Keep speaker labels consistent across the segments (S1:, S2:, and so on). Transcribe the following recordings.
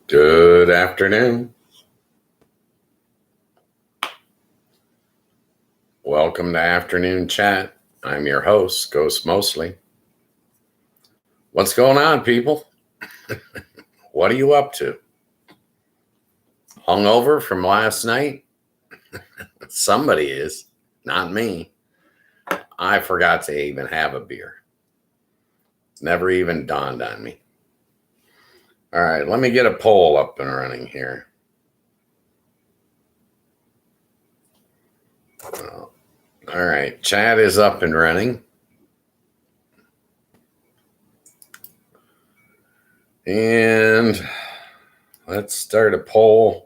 S1: Good afternoon. Welcome to Afternoon Chat. I'm your host, Ghost Mostly. What's going on, people? What are you up to? Hungover from last night? Somebody is, not me. I forgot to even have a beer. Never even dawned on me. All right, let me get a poll up and running here. All right, chat is up and running. And let's start a poll.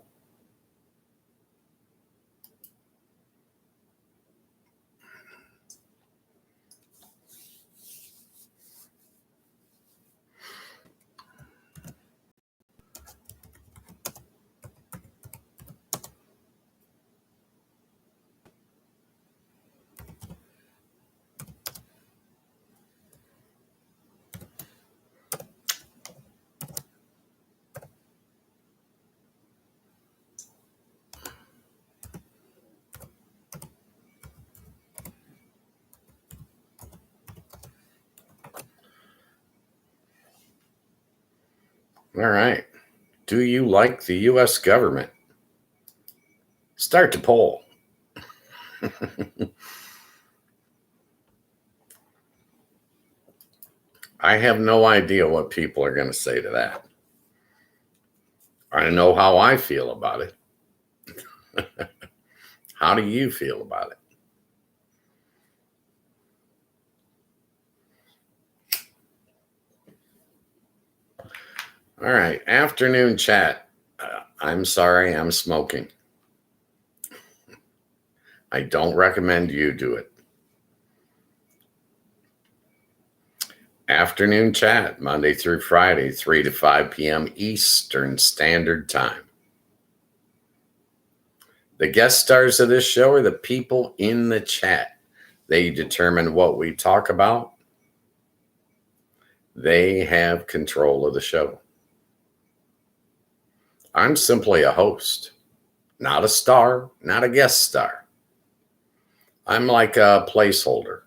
S1: All right. Do you like the U.S. government? Start the poll. I have no idea what people are going to say to that. I know how I feel about it. How do you feel about it? All right, afternoon chat. I'm sorry, I'm smoking. I don't recommend you do it. Afternoon chat, Monday through Friday, 3 to 5 p.m. Eastern Standard Time. The guest stars of this show are the people in the chat. They determine what we talk about. They have control of the show. I'm simply a host, not a star, not a guest star. I'm like a placeholder.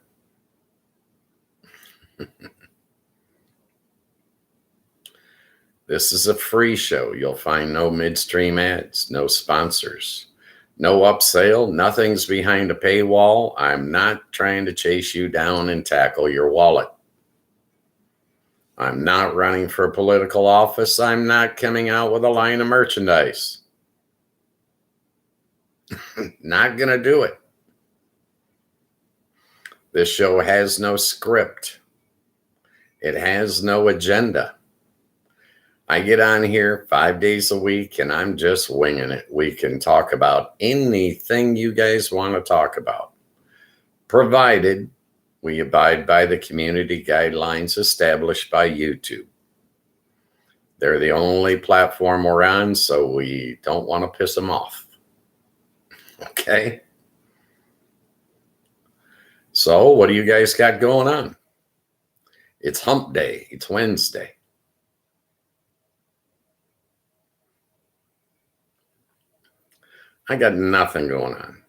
S1: This is a free show. You'll find no midstream ads, no sponsors, no upsell. Nothing's behind a paywall. I'm not trying to chase you down and tackle your wallet. I'm not running for political office. I'm not coming out with a line of merchandise. Not going to do it. This show has no script. It has no agenda. I get on here 5 days a week and I'm just winging it. We can talk about anything you guys want to talk about, provided we abide by the community guidelines established by YouTube. They're the only platform we're on, so we don't want to piss them off. Okay? So what do you guys got going on? It's hump day. It's Wednesday. I got nothing going on.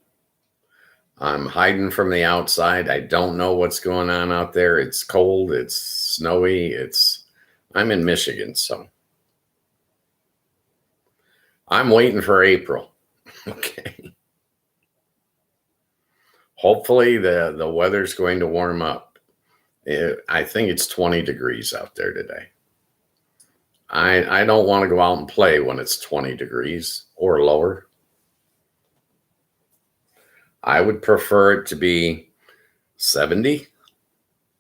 S1: I'm hiding from the outside. I don't know what's going on out there. It's cold. It's snowy. I'm in Michigan, so I'm waiting for April. Okay. Hopefully the weather's going to warm up. I think it's 20 degrees out there today. I don't want to go out and play when it's 20 degrees or lower. I would prefer it to be 70,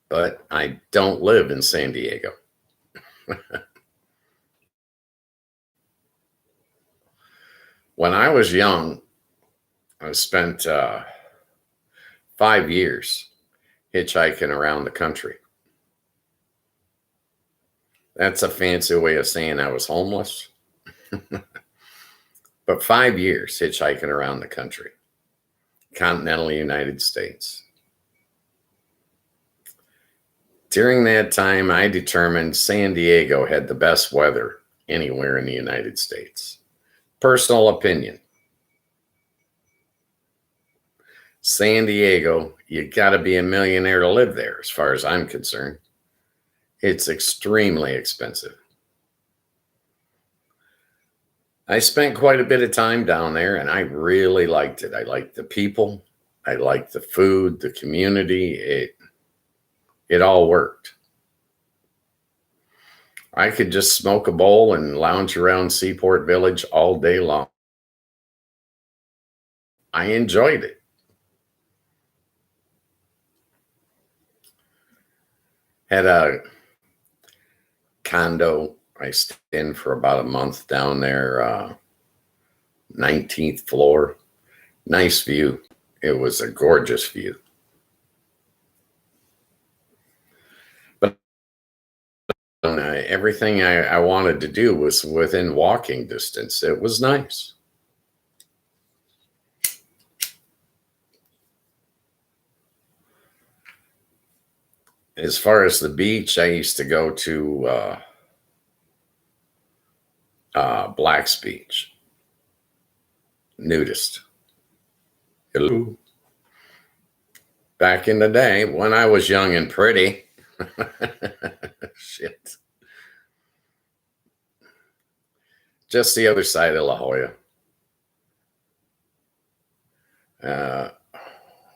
S1: but I don't live in San Diego. When I was young, I spent 5 years hitchhiking around the country. That's a fancy way of saying I was homeless. But 5 years hitchhiking around the country, continental United States. During that time, I determined San Diego had the best weather anywhere in the United States. Personal opinion. San Diego, you got to be a millionaire to live there, as far as I'm concerned. It's extremely expensive. I spent quite a bit of time down there, and I really liked it. I liked the people. I liked the food, the community. It all worked. I could just smoke a bowl and lounge around Seaport Village all day long. I enjoyed it. Had a condo. I stayed in for about a month down there, 19th floor. Nice view. It was a gorgeous view. But everything I wanted to do was within walking distance. It was nice. As far as the beach, I used to go to Black's Beach. Nudist. Hello. Back in the day when I was young and pretty. Shit. Just the other side of La Jolla.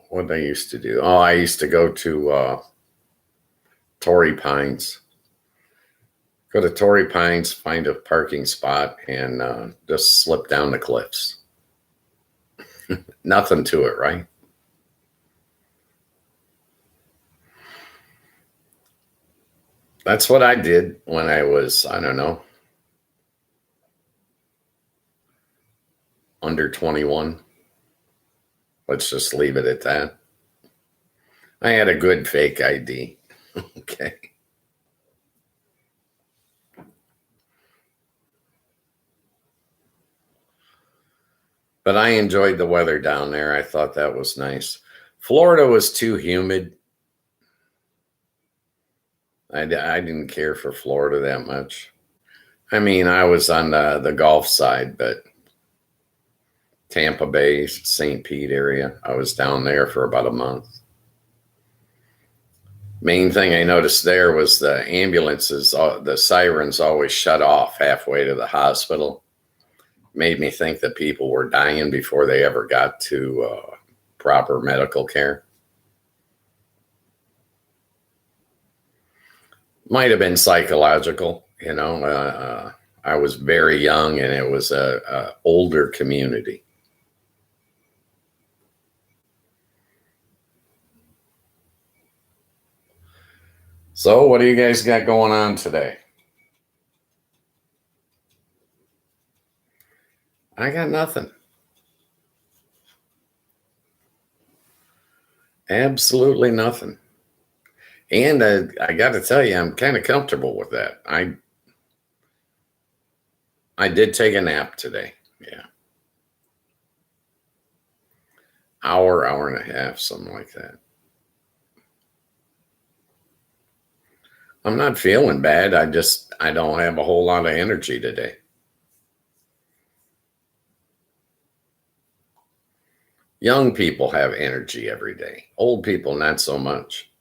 S1: What did I used to do? Oh, I used to go to Torrey Pines. Go to Torrey Pines, find a parking spot, and just slip down the cliffs. Nothing to it, right? That's what I did when I was, I don't know, under 21. Let's just leave it at that. I had a good fake ID. Okay. But I enjoyed the weather down there. I thought that was nice. Florida was too humid. I didn't care for Florida that much. I mean, I was on the Gulf side, but Tampa Bay, St. Pete area, I was down there for about a month. Main thing I noticed there was the ambulances, the sirens always shut off halfway to the hospital. Made me think that people were dying before they ever got to proper medical care. Might have been psychological, you know. I was very young, and it was a older community. So, what do you guys got going on today? I got nothing. Absolutely nothing. And I got to tell you, I'm kind of comfortable with that. I did take a nap today. Yeah. Hour and a half, something like that. I'm not feeling bad. I don't have a whole lot of energy today. Young people have energy every day. Old people, not so much,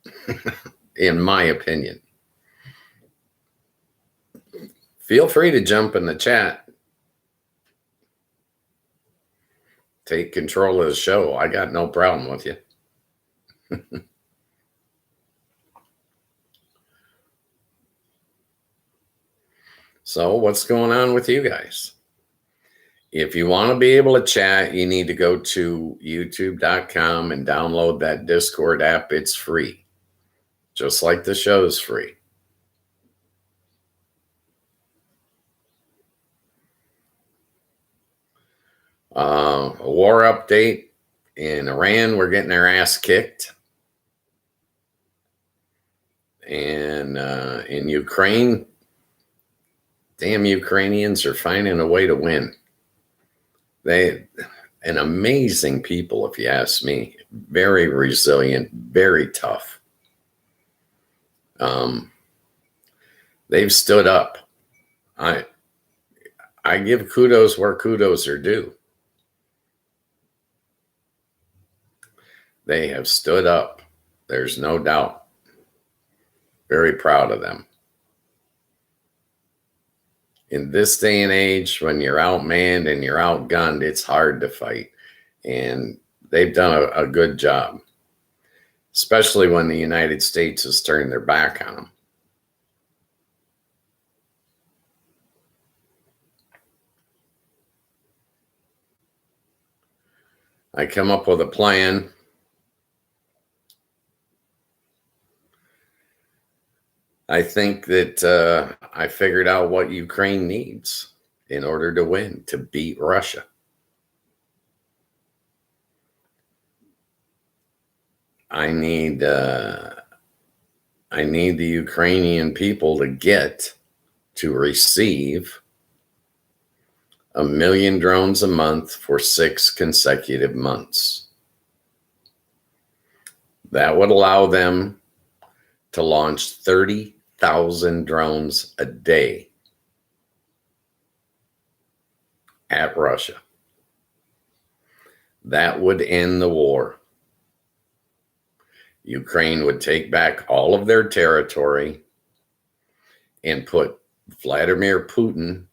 S1: in my opinion. Feel free to jump in the chat. Take control of the show. I got no problem with you. So what's going on with you guys? If you want to be able to chat, you need to go to youtube.com and download that Discord app. It's free, just like the show's free. A war update in Iran. We're getting our ass kicked. And in Ukraine, damn Ukrainians are finding a way to win. An amazing people, if you ask me. Very resilient, very tough. They've stood up. I give kudos where kudos are due. They have stood up. There's no doubt. Very proud of them. In this day and age, when you're outmanned and you're outgunned, it's hard to fight. And they've done a good job, especially when the United States has turned their back on them. I come up with a plan. I think that I figured out what Ukraine needs in order to win, to beat Russia. I need the Ukrainian people to receive 1 million drones a month for 6 consecutive months. That would allow them to launch 30,000 drones a day at Russia. That would end the war. Ukraine would take back all of their territory and put Vladimir Putin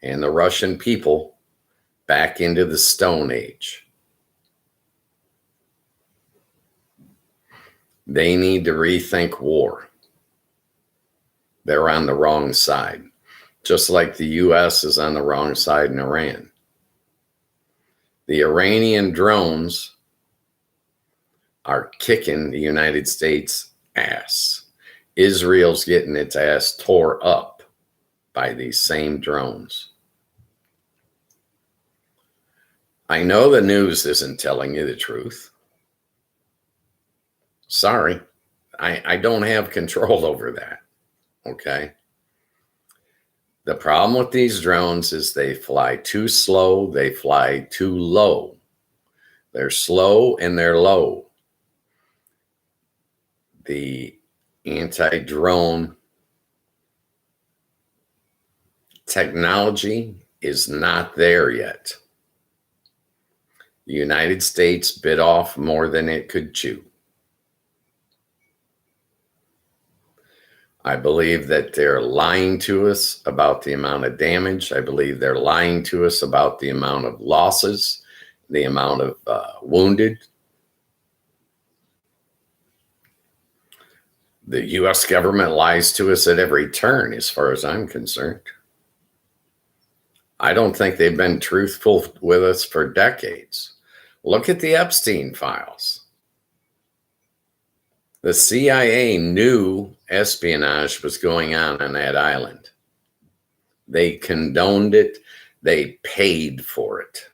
S1: and the Russian people back into the Stone Age. They need to rethink war. They're on the wrong side, just like the U.S. is on the wrong side in Iran. The Iranian drones are kicking the United States' ass. Israel's getting its ass tore up by these same drones. I know the news isn't telling you the truth. Sorry, I don't have control over that, okay? The problem with these drones is they fly too slow, they fly too low. They're slow and they're low. The anti-drone technology is not there yet. The United States bit off more than it could chew. I believe that they're lying to us about the amount of damage. I believe they're lying to us about the amount of losses, the amount of wounded. The U.S. government lies to us at every turn, as far as I'm concerned. I don't think they've been truthful with us for decades. Look at the Epstein files. The CIA knew espionage was going on that island. They condoned it. They paid for it.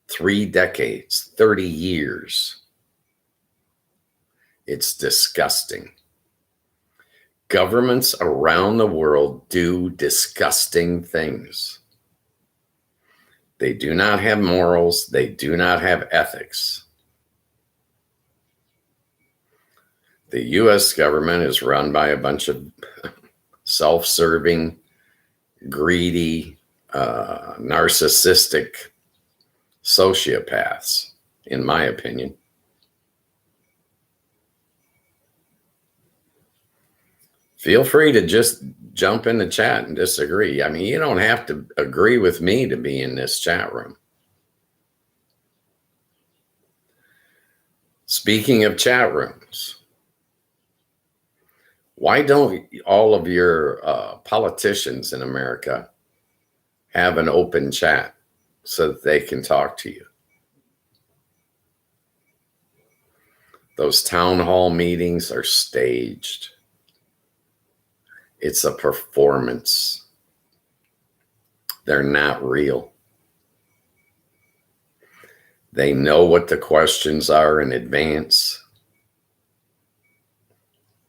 S1: 3 decades, 30 years. It's disgusting. Governments around the world do disgusting things. They do not have morals. They do not have ethics. The U.S. government is run by a bunch of self-serving, greedy, narcissistic sociopaths, in my opinion. Feel free to just jump in the chat and disagree. I mean, you don't have to agree with me to be in this chat room. Speaking of chat rooms, why don't all of your politicians in America have an open chat so that they can talk to you? Those town hall meetings are staged. It's a performance. They're not real. They know what the questions are in advance.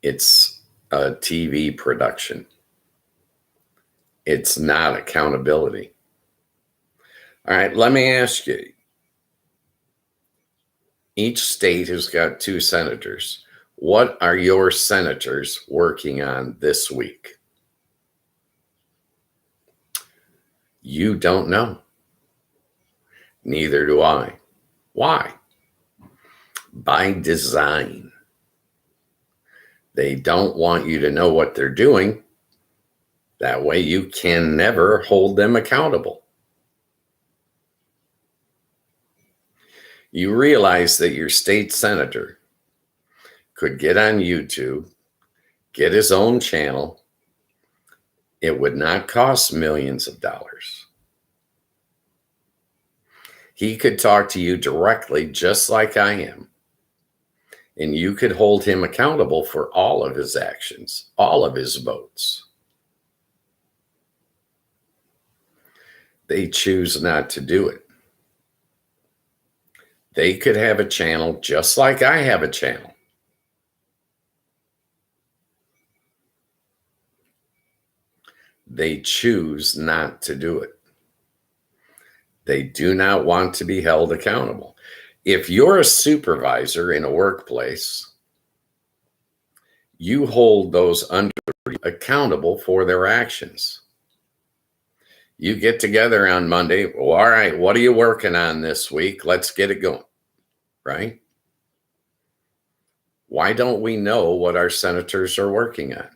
S1: It's a TV production. It's not accountability. All right, let me ask you. Each state has got 2 senators. What are your senators working on this week? You don't know. Neither do I. Why? By design. They don't want you to know what they're doing. That way you can never hold them accountable. You realize that your state senator could get on YouTube, get his own channel. It would not cost millions of dollars. He could talk to you directly, just like I am. And you could hold him accountable for all of his actions, all of his votes. They choose not to do it. They could have a channel just like I have a channel. They choose not to do it. They do not want to be held accountable. If you're a supervisor in a workplace, you hold those under you accountable for their actions. You get together on Monday. Well, all right, what are you working on this week? Let's get it going, right? Why don't we know what our senators are working on?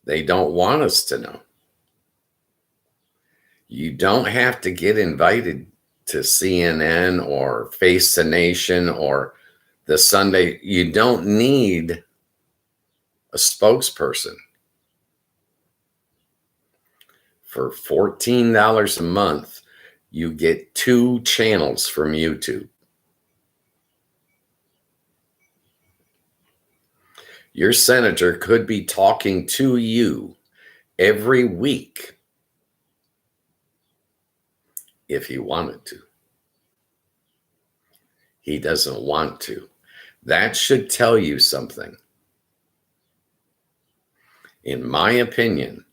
S1: They don't want us to know. You don't have to get invited to CNN or Face the Nation or the Sunday. You don't need a spokesperson. For $14 a month, you get 2 channels from YouTube. Your senator could be talking to you every week if he wanted to. He doesn't want to. That should tell you something. In my opinion,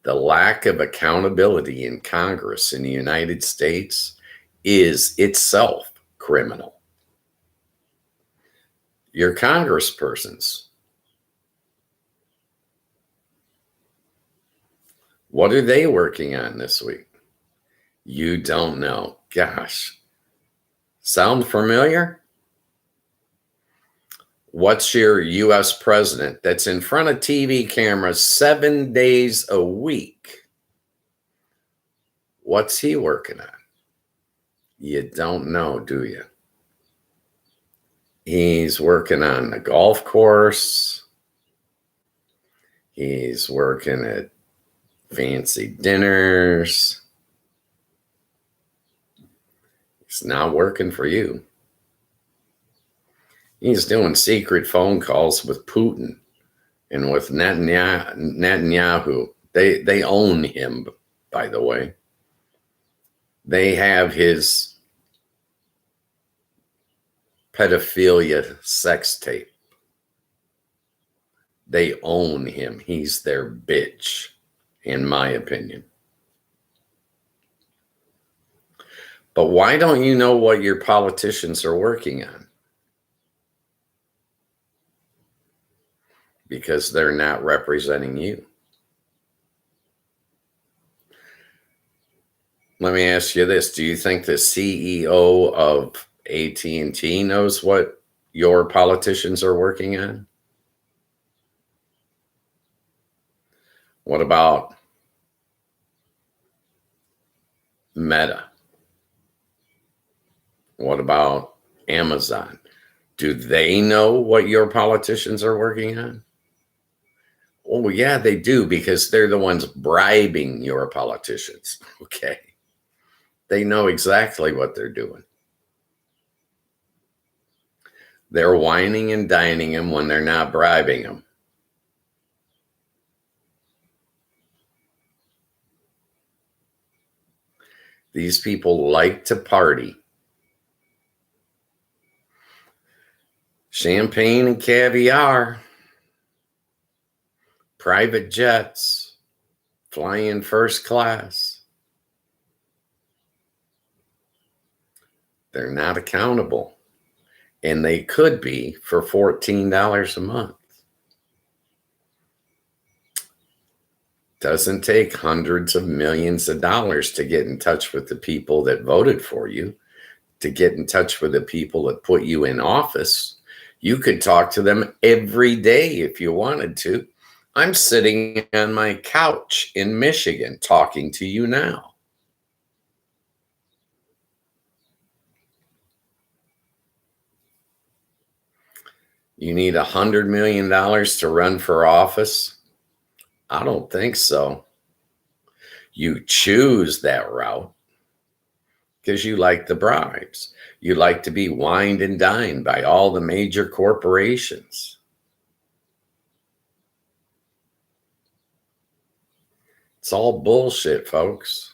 S1: the lack of accountability in Congress in the United States is itself criminal. Your congresspersons, what are they working on this week? You don't know. Gosh. Sound familiar? What's your U.S. president that's in front of TV cameras 7 days a week? What's he working on? You don't know, do you? He's working on the golf course. He's working at fancy dinners. He's not working for you. He's doing secret phone calls with Putin and with Netanyahu. They own him, by the way. They have his pedophilia sex tape. They own him. He's their bitch, in my opinion. But why don't you know what your politicians are working on? Because they're not representing you. Let me ask you this. Do you think the CEO of AT&T knows what your politicians are working on? What about Meta? What about Amazon? Do they know what your politicians are working on? Oh, yeah, they do, because they're the ones bribing your politicians. Okay. They know exactly what they're doing. They're whining and dining them when they're not bribing them. These people like to party. Champagne and caviar. Private jets. Flying first class. They're not accountable. And they could be for $14 a month. Doesn't take hundreds of millions of dollars to get in touch with the people that voted for you, to get in touch with the people that put you in office. You could talk to them every day if you wanted to. I'm sitting on my couch in Michigan talking to you now. You need $100 million to run for office? I don't think so. You choose that route because you like the bribes. You like to be wined and dined by all the major corporations. It's all bullshit, folks.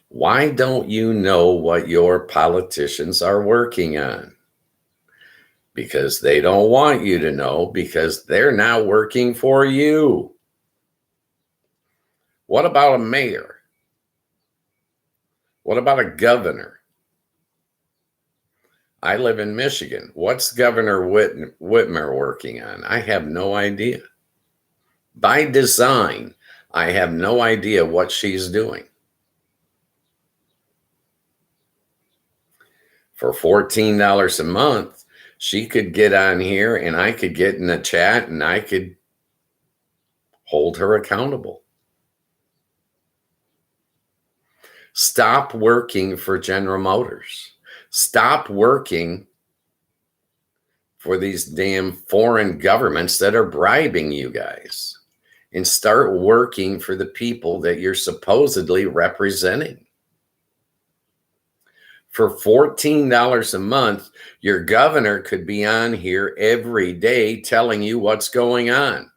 S1: Why don't you know what your politicians are working on? Because they don't want you to know, because they're now working for you. What about a mayor? What about a governor? I live in Michigan. What's Governor Whitmer working on? I have no idea. By design, I have no idea what she's doing. For $14 a month, she could get on here and I could get in the chat and I could hold her accountable. Stop working for General Motors. Stop working for these damn foreign governments that are bribing you guys, and start working for the people that you're supposedly representing. For $14 a month, your governor could be on here every day telling you what's going on.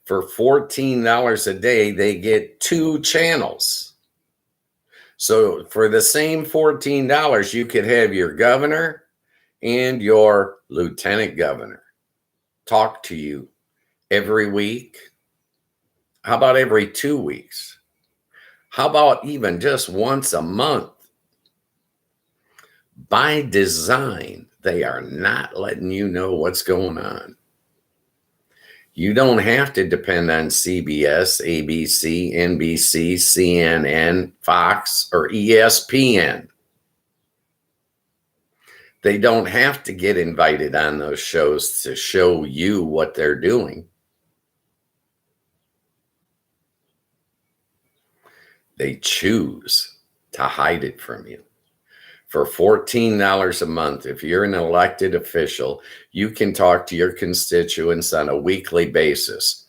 S1: For $14 a day, they get 2 channels. So for the same $14, you could have your governor and your lieutenant governor talk to you every week. How about every 2 weeks? How about even just once a month? By design, they are not letting you know what's going on. You don't have to depend on CBS, ABC, NBC, CNN, Fox, or ESPN. They don't have to get invited on those shows to show you what they're doing. They choose to hide it from you. For $14 a month, if you're an elected official, you can talk to your constituents on a weekly basis.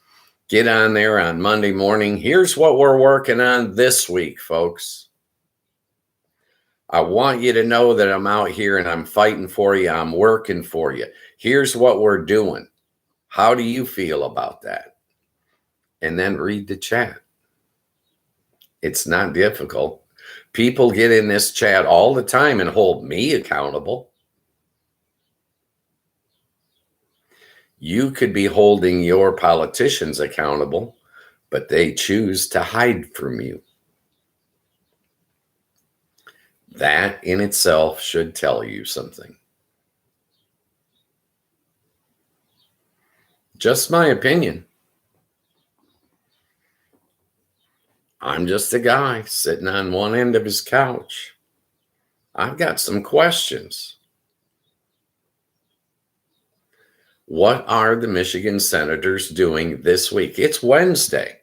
S1: Get on there on Monday morning. Here's what we're working on this week, folks. I want you to know that I'm out here and I'm fighting for you. I'm working for you. Here's what we're doing. How do you feel about that? And then read the chat. It's not difficult. People get in this chat all the time and hold me accountable. You could be holding your politicians accountable, but they choose to hide from you. That in itself should tell you something. Just my opinion. I'm just a guy sitting on one end of his couch. I've got some questions. What are the Michigan senators doing this week? It's Wednesday.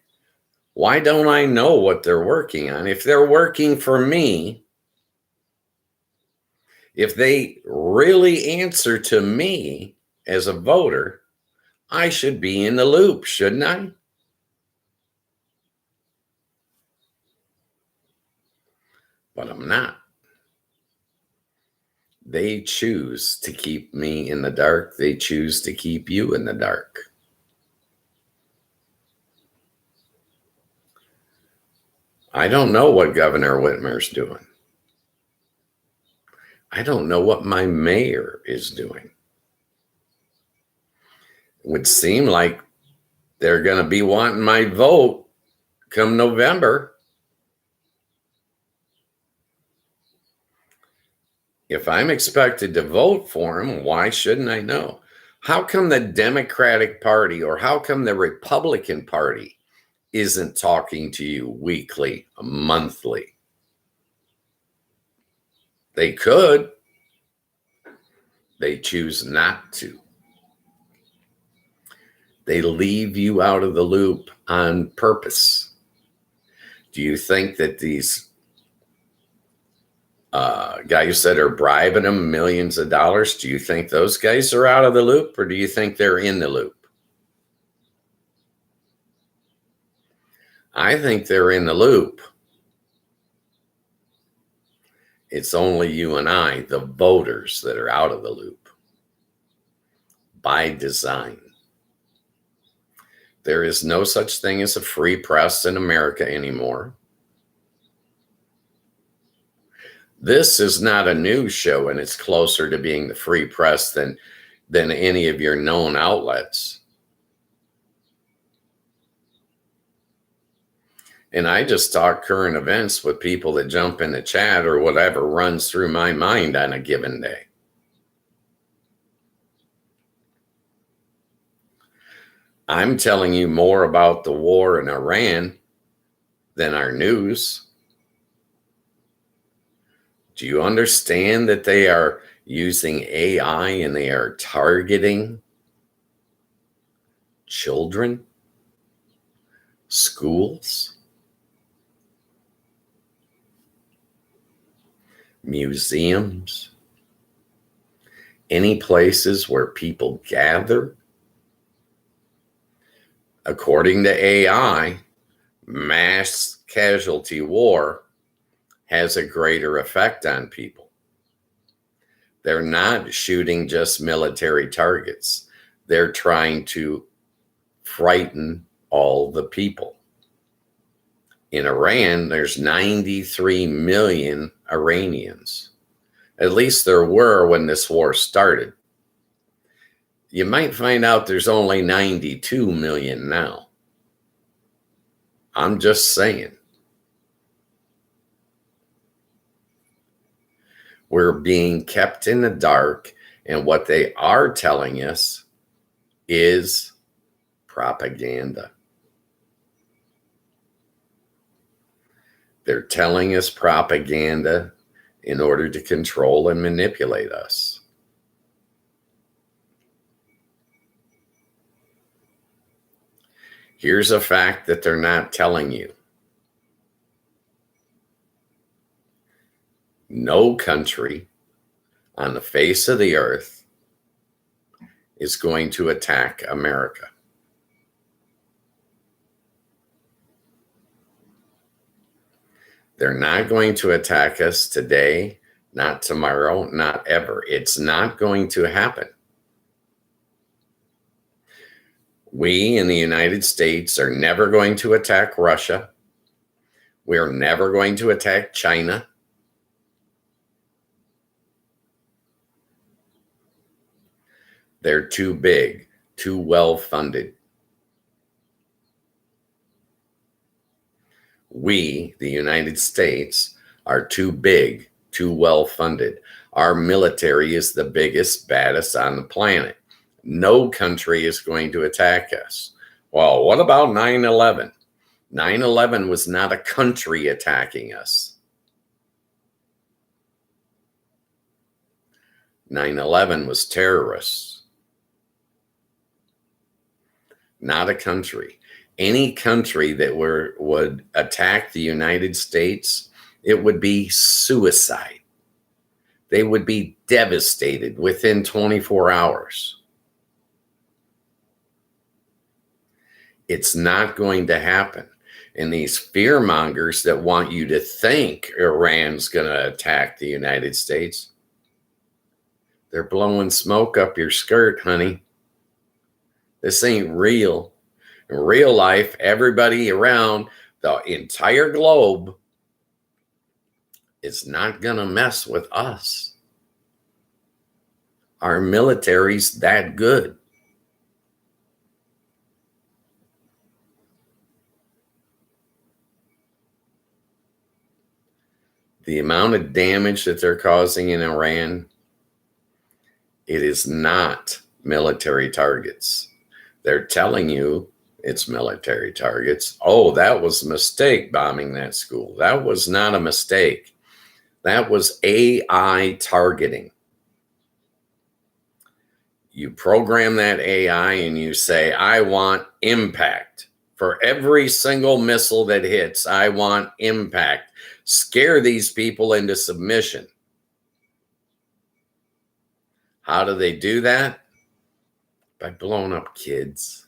S1: Why don't I know what they're working on? If they're working for me, if they really answer to me as a voter, I should be in the loop, shouldn't I? But I'm not. They choose to keep me in the dark. They choose to keep you in the dark. I don't know what Governor Whitmer's doing. I don't know what my mayor is doing. It would seem like they're going to be wanting my vote come November. If I'm expected to vote for him, why shouldn't I know? How come the Democratic Party or how come the Republican Party isn't talking to you weekly, monthly? They could. They choose not to. They leave you out of the loop on purpose. Do you think that these guys that are bribing them millions of dollars, do you think those guys are out of the loop, or do you think they're in the loop? I think they're in the loop. It's only you and I, the voters, that are out of the loop by design. There is no such thing as a free press in America anymore. This is not a news show, and it's closer to being the free press than any of your known outlets. And I just talk current events with people that jump in the chat or whatever runs through my mind on a given day. I'm telling you more about the war in Iran than our news. Do you understand that they are using AI and they are targeting children, schools, museums, any places where people gather? According to AI, mass casualty war has a greater effect on people. They're not shooting just military targets. They're trying to frighten all the people. In Iran, there's 93 million Iranians. At least there were when this war started. You might find out there's only 92 million now. I'm just saying. We're being kept in the dark, and what they are telling us is propaganda. They're telling us propaganda in order to control and manipulate us. Here's a fact that they're not telling you. No country on the face of the earth is going to attack America. They're not going to attack us today, not tomorrow, not ever. It's not going to happen. We in the United States are never going to attack Russia. We're never going to attack China. They're too big, too well funded. We, the United States, are too big, too well funded. Our military is the biggest, baddest on the planet. No country is going to attack us. Well, what about 9/11? 9/11 was not a country attacking us. 9/11 was terrorists, not a country. Any country that would attack the United States, it would be suicide. They would be devastated within 24 hours. It's not going to happen. And these fear mongers that want you to think Iran's going to attack the United States, they're blowing smoke up your skirt, honey. This ain't real. In real life, everybody around the entire globe is not going to mess with us. Our military's that good. The amount of damage that they're causing in Iran, it is not military targets. They're telling you it's military targets. Oh, that was a mistake bombing that school. That was not a mistake. That was AI targeting. You program that AI and you say, I want impact. For every single missile that hits, I want impact. Scare these people into submission. How do they do that? By blowing up kids,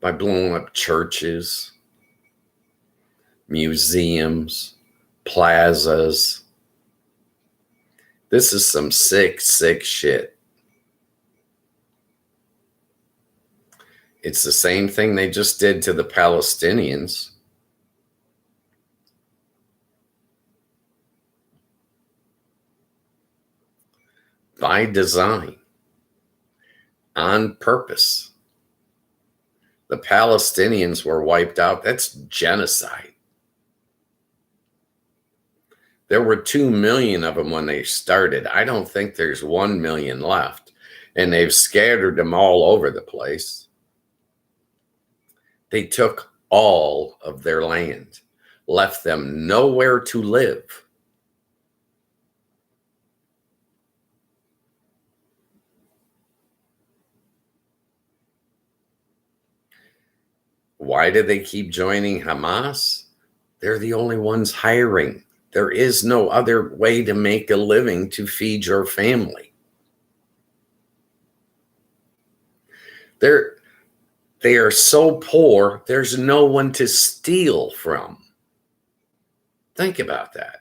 S1: by blowing up churches, museums, plazas. This is some sick, sick shit. It's the same thing they just did to the Palestinians. By design, on purpose. The Palestinians were wiped out. That's genocide. There were 2 million of them when they started. I don't think there's 1 million left. And they've scattered them all over the place. They took all of their land, left them nowhere to live. Why do they keep joining Hamas? They're the only ones hiring. There is no other way to make a living to feed your family. They are so poor, there's no one to steal from. Think about that.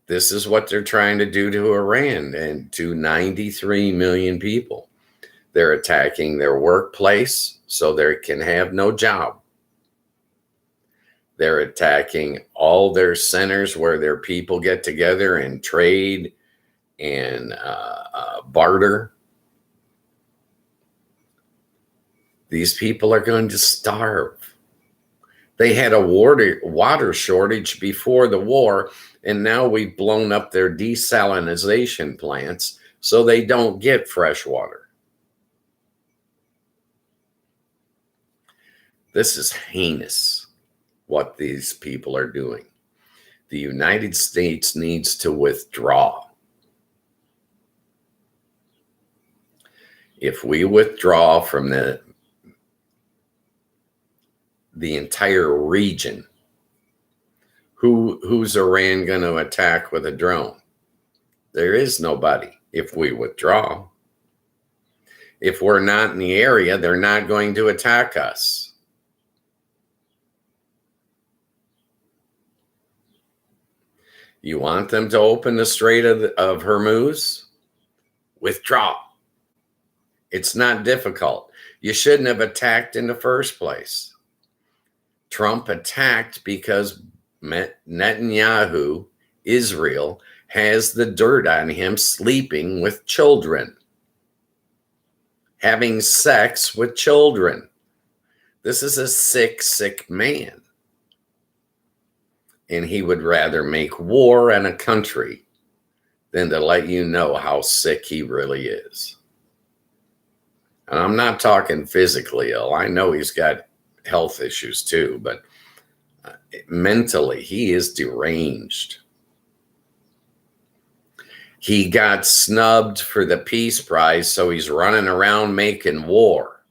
S1: This is what they're trying to do to Iran and to 93 million people. They're attacking their workplace so they can have no job. They're attacking all their centers where their people get together and trade and barter. These people are going to starve. They had a water shortage before the war, and now we've blown up their desalination plants so they don't get fresh water. This is heinous, what these people are doing. The United States needs to withdraw. If we withdraw from the entire region, who's Iran going to attack with a drone? There is nobody if we withdraw. If we're not in the area, they're not going to attack us. You want them to open the Strait of Hormuz? Withdraw. It's not difficult. You shouldn't have attacked in the first place. Trump attacked because Netanyahu, Israel, has the dirt on him sleeping with children, having sex with children. This is a sick, sick man. And he would rather make war on a country than to let you know how sick he really is. And I'm not talking physically ill. I know he's got health issues too, but mentally, he is deranged. He got snubbed for the Peace Prize, so he's running around making war.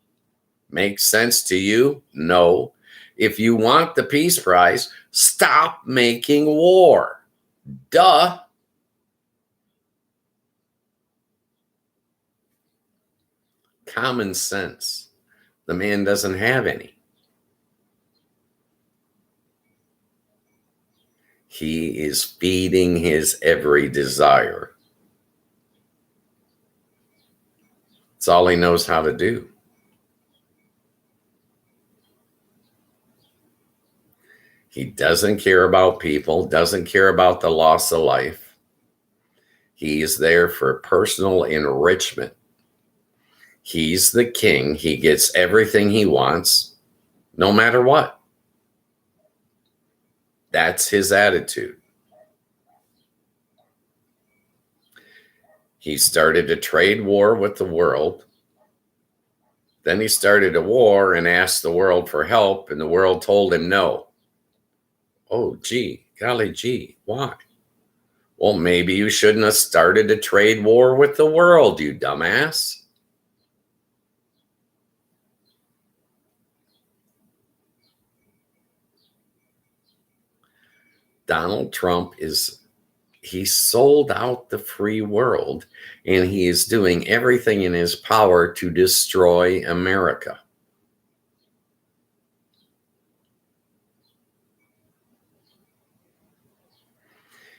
S1: Makes sense to you? No. If you want the Peace Prize, stop making war. Duh. Common sense. The man doesn't have any. He is feeding his every desire. It's all he knows how to do. He doesn't care about people, doesn't care about the loss of life. He is there for personal enrichment. He's the king. He gets everything he wants, no matter what. That's his attitude. He started a trade war with the world. Then he started a war and asked the world for help, and the world told him no. Oh, gee, golly gee, why? Well, maybe you shouldn't have started a trade war with the world, you dumbass. Donald Trump he sold out the free world, and he is doing everything in his power to destroy America.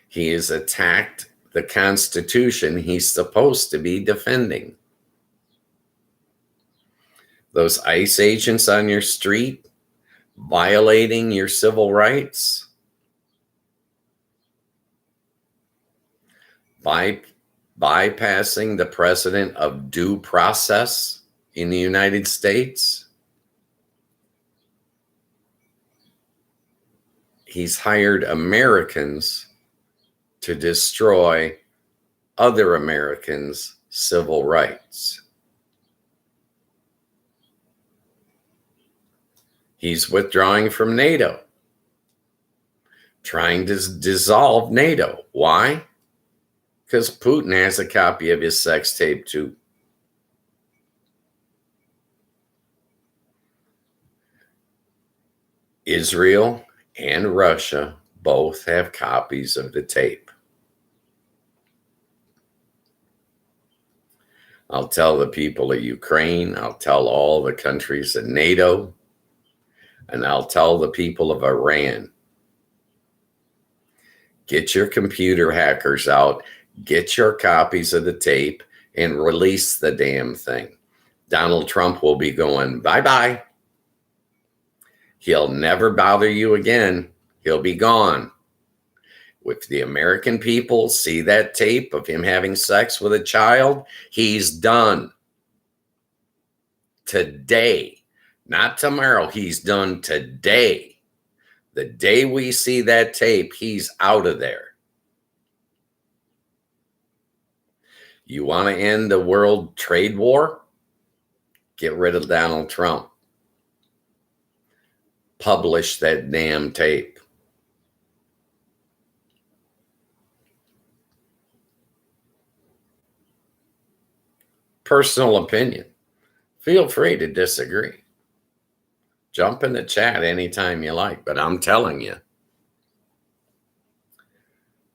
S1: He has attacked the Constitution he's supposed to be defending. Those ICE agents on your street violating your civil rights, bypassing the precedent of due process in the United States. He's hired Americans to destroy other Americans' civil rights. He's withdrawing from NATO, trying to dissolve NATO. Why? Because Putin has a copy of his sex tape too. Israel and Russia both have copies of the tape. I'll tell the people of Ukraine, I'll tell all the countries in NATO, and I'll tell the people of Iran. Get your computer hackers out, get your copies of the tape, and release the damn thing. Donald Trump will be going bye-bye. He'll never bother you again. He'll be gone. If the American people see that tape of him having sex with a child, he's done. Today, not tomorrow, he's done today. The day we see that tape, he's out of there. You want to end the world trade war? Get rid of Donald Trump. Publish that damn tape. Personal opinion. Feel free to disagree. Jump in the chat anytime you like, but I'm telling you,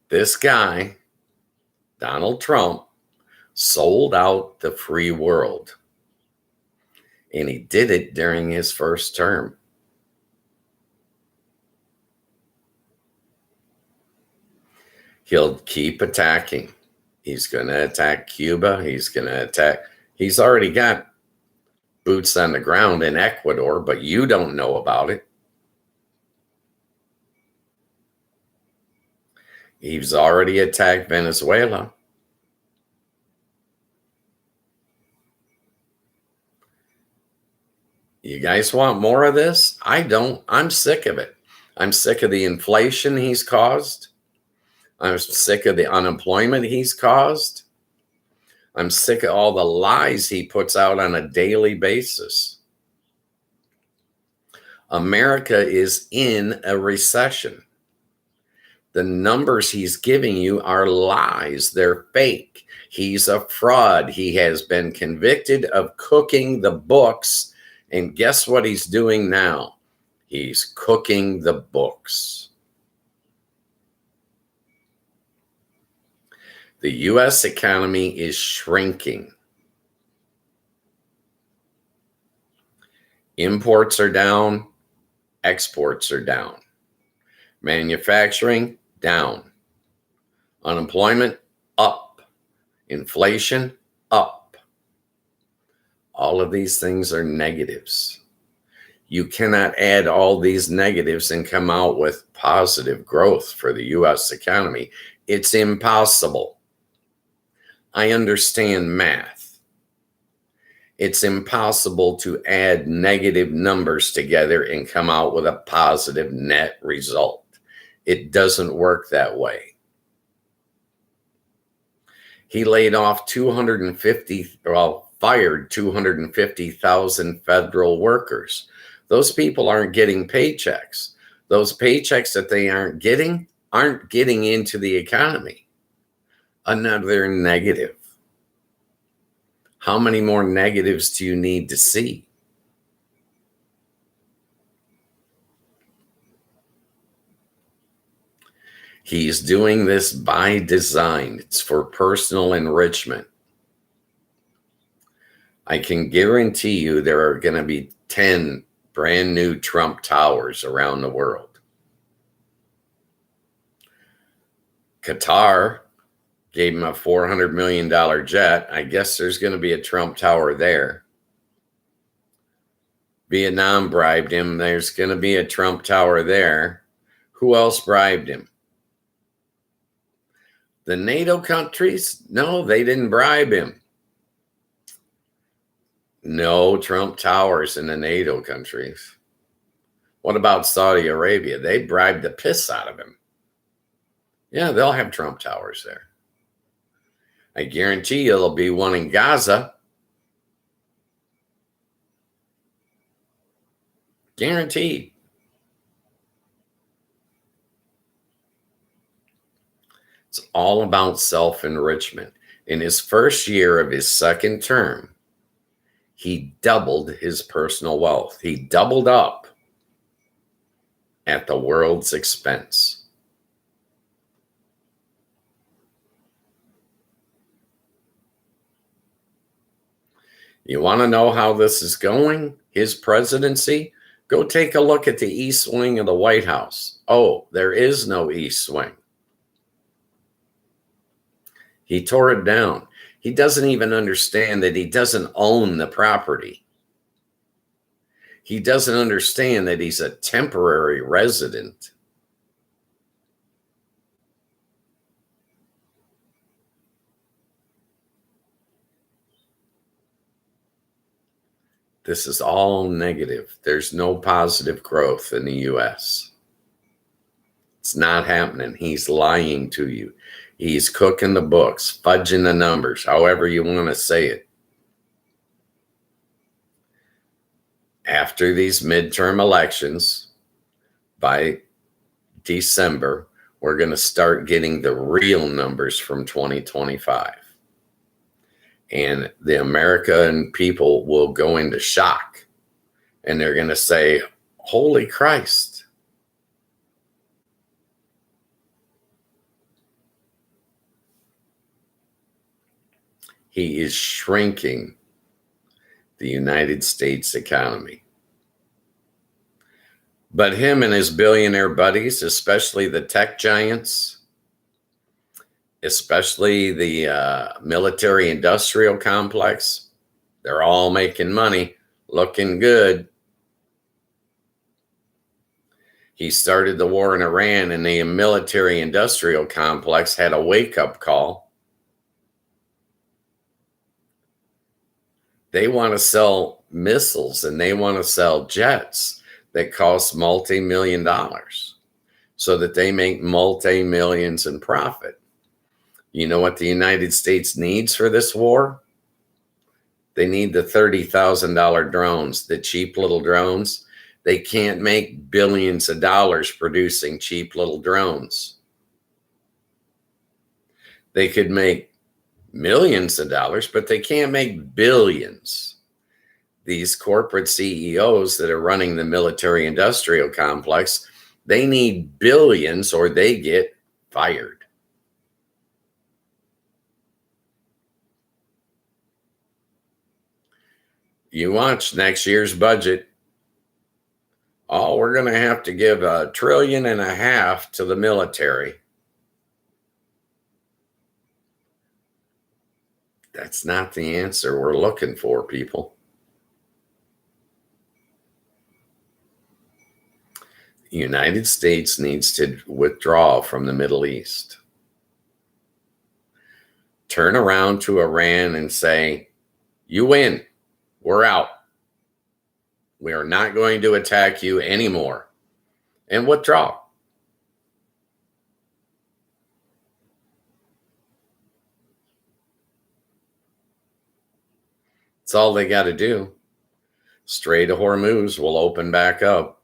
S1: this guy, Donald Trump, sold out the free world. And he did it during his first term. He'll keep attacking. He's going to attack Cuba. He's already got boots on the ground in Ecuador, but you don't know about it. He's already attacked Venezuela. You guys want more of this? I don't. I'm sick of it. I'm sick of the inflation he's caused. I'm sick of the unemployment he's caused. I'm sick of all the lies he puts out on a daily basis. America is in a recession. The numbers he's giving you are lies. They're fake. He's a fraud. He has been convicted of cooking the books. And guess what he's doing now? He's cooking the books. The U.S. economy is shrinking. Imports are down. Exports are down. Manufacturing, down. Unemployment, up. Inflation, up. All of these things are negatives. You cannot add all these negatives and come out with positive growth for the U.S. economy. It's impossible. I understand math. It's impossible to add negative numbers together and come out with a positive net result. It doesn't work that way. He laid off 250,000 federal workers. Those people aren't getting paychecks. Those paychecks that they aren't getting into the economy. Another negative. How many more negatives do you need to see? He's doing this by design. It's for personal enrichment. I can guarantee you there are going to be 10 brand new Trump towers around the world. Qatar gave him a $400 million jet. I guess there's going to be a Trump tower there. Vietnam bribed him. There's going to be a Trump tower there. Who else bribed him? The NATO countries? No, they didn't bribe him. No Trump towers in the NATO countries. What about Saudi Arabia? They bribed the piss out of him. Yeah, they'll have Trump towers there. I guarantee you there'll be one in Gaza. Guaranteed. It's all about self-enrichment. In his first year of his second term, he doubled his personal wealth. He doubled up at the world's expense. You want to know how this is going? His presidency? Go take a look at the East Wing of the White House. Oh, there is no East Wing. He tore it down. He doesn't even understand that he doesn't own the property. He doesn't understand that he's a temporary resident. This is all negative. There's no positive growth in the U.S. It's not happening. He's lying to you. He's cooking the books, fudging the numbers, however you want to say it. After these midterm elections, by December, we're going to start getting the real numbers from 2025. And the American people will go into shock. And they're going to say, holy Christ. He is shrinking the United States economy. But him and his billionaire buddies, especially the tech giants, especially the military-industrial complex, they're all making money, looking good. He started the war in Iran, and the military-industrial complex had a wake-up call. They want to sell missiles and they want to sell jets that cost multi-million dollars so that they make multi-millions in profit. You know what the United States needs for this war? They need the $30,000 drones, the cheap little drones. They can't make billions of dollars producing cheap little drones. They could make millions of dollars, but they can't make billions. These corporate CEOs that are running the military-industrial complex, they need billions or they get fired. You watch next year's budget. Oh, we're going to have to give $1.5 trillion to the military. That's not the answer we're looking for, people. The United States needs to withdraw from the Middle East. Turn around to Iran and say, you win. We're out. We are not going to attack you anymore. And withdraw. That's all they got to do. Strait of Hormuz will open back up.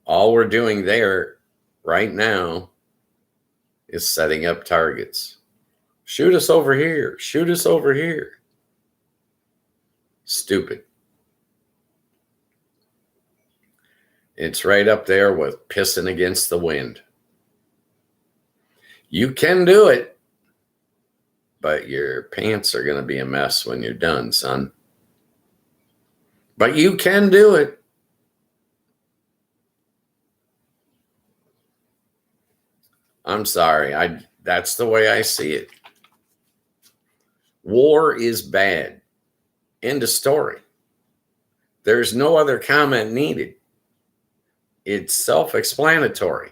S1: All we're doing there right now is setting up targets. Shoot us over here. Shoot us over here. Stupid. It's right up there with pissing against the wind. You can do it, but your pants are going to be a mess when you're done, son. But you can do it. I'm sorry. That's the way I see it. War is bad. End of story. There's no other comment needed. It's self-explanatory.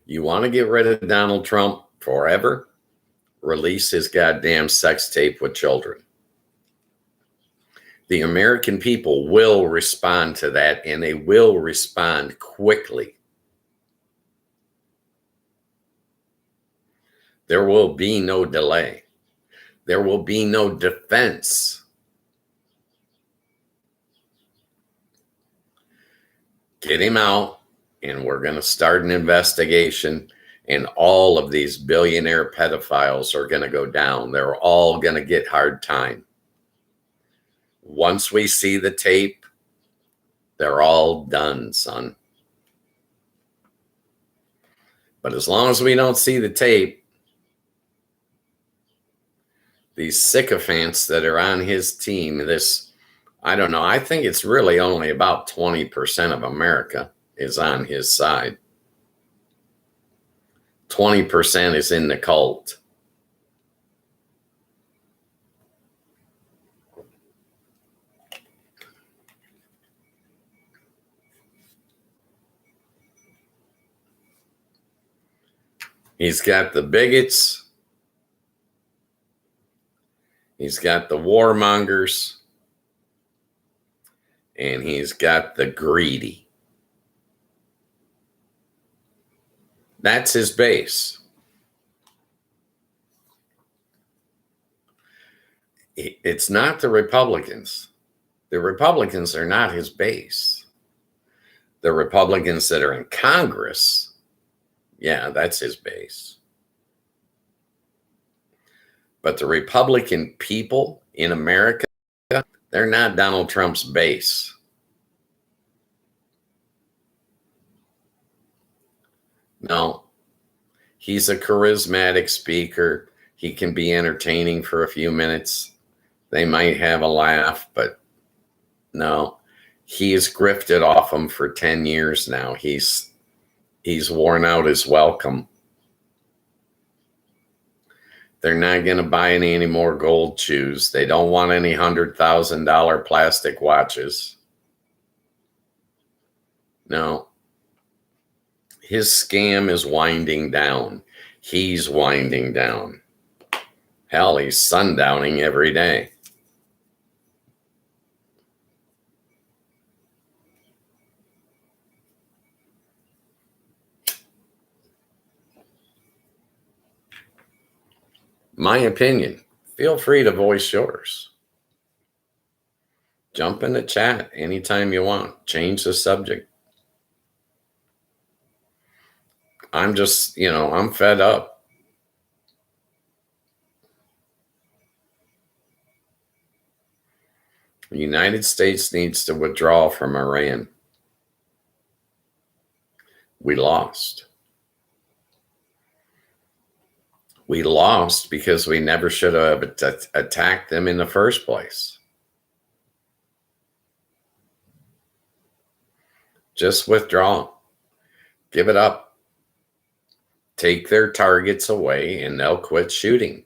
S1: You want to get rid of Donald Trump forever? Release his goddamn sex tape with children. The American people will respond to that, and they will respond quickly. There will be no delay. There will be no defense. Get him out, and we're going to start an investigation, and all of these billionaire pedophiles are going to go down. They're all going to get hard time. Once we see the tape, they're all done, son. But as long as we don't see the tape, these sycophants that are on his team, I don't know, I think it's really only about 20% of America is on his side. 20% is in the cult. He's got the bigots. He's got the warmongers. And he's got the greedy. That's his base. It's not the Republicans. The Republicans are not his base. The Republicans that are in Congress, yeah, that's his base. But the Republican people in America, they're not Donald Trump's base. No, he's a charismatic speaker. He can be entertaining for a few minutes. They might have a laugh, but no, he has grifted off them for 10 years now. He's worn out his welcome. They're not going to buy any more gold shoes. They don't want any $100,000 plastic watches. No. His scam is winding down. He's winding down. Hell, he's sundowning every day. My opinion. Feel free to voice yours. Jump in the chat anytime you want. Change the subject. I'm just, I'm fed up. The United States needs to withdraw from Iran. We lost. We lost because we never should have attacked them in the first place. Just withdraw. Give it up. Take their targets away and they'll quit shooting.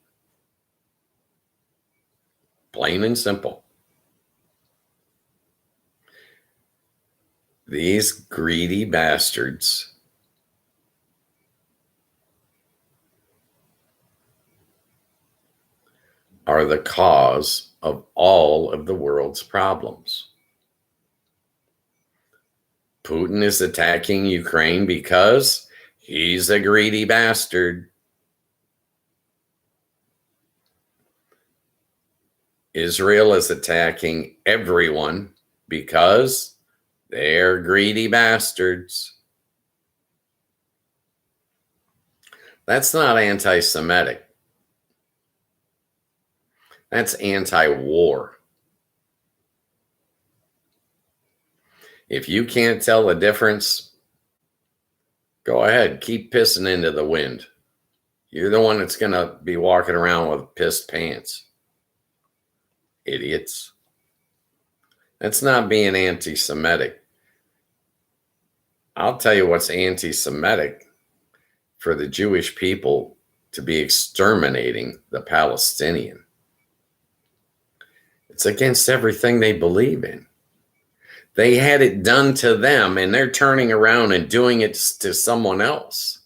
S1: Plain and simple. These greedy bastards are the cause of all of the world's problems. Putin is attacking Ukraine because he's a greedy bastard. Israel is attacking everyone because they're greedy bastards. That's not anti-Semitic. That's anti-war. If you can't tell the difference, go ahead, keep pissing into the wind. You're the one that's going to be walking around with pissed pants. Idiots. That's not being anti-Semitic. I'll tell you what's anti-Semitic: for the Jewish people to be exterminating the Palestinian. It's against everything they believe in. They had it done to them, and they're turning around and doing it to someone else.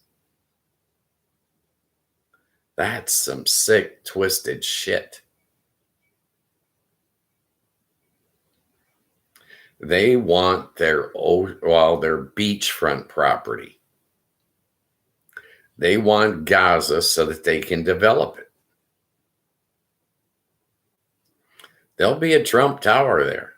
S1: That's some sick, twisted shit. They want their beachfront property. They want Gaza so that they can develop it. There'll be a Trump Tower there.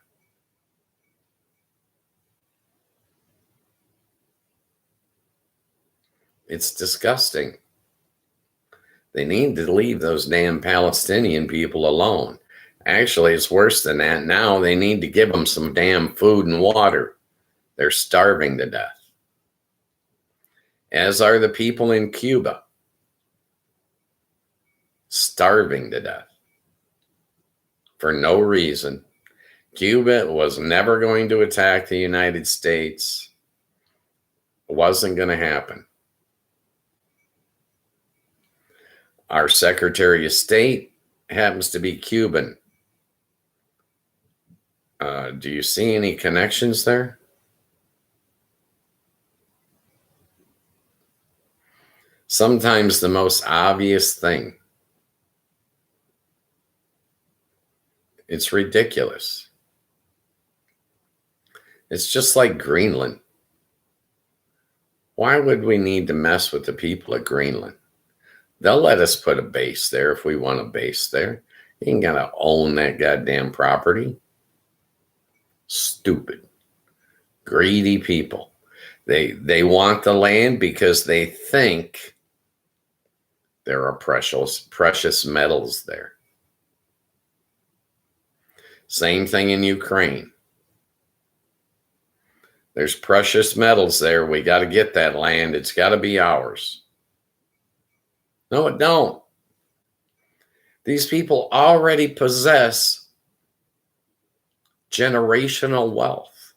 S1: It's disgusting. They need to leave those damn Palestinian people alone. Actually, it's worse than that. Now they need to give them some damn food and water. They're starving to death. As are the people in Cuba. Starving to death. For no reason. Cuba was never going to attack the United States. It wasn't going to happen. Our Secretary of State happens to be Cuban. Do you see any connections there? Sometimes the most obvious thing. It's ridiculous. It's just like Greenland. Why would we need to mess with the people of Greenland? They'll let us put a base there if we want a base there. You ain't gonna own that goddamn property. Stupid. Greedy people. They want the land because they think there are precious metals there. Same thing in Ukraine. There's precious metals there. We got to get that land. It's got to be ours. No, it don't. These people already possess generational wealth.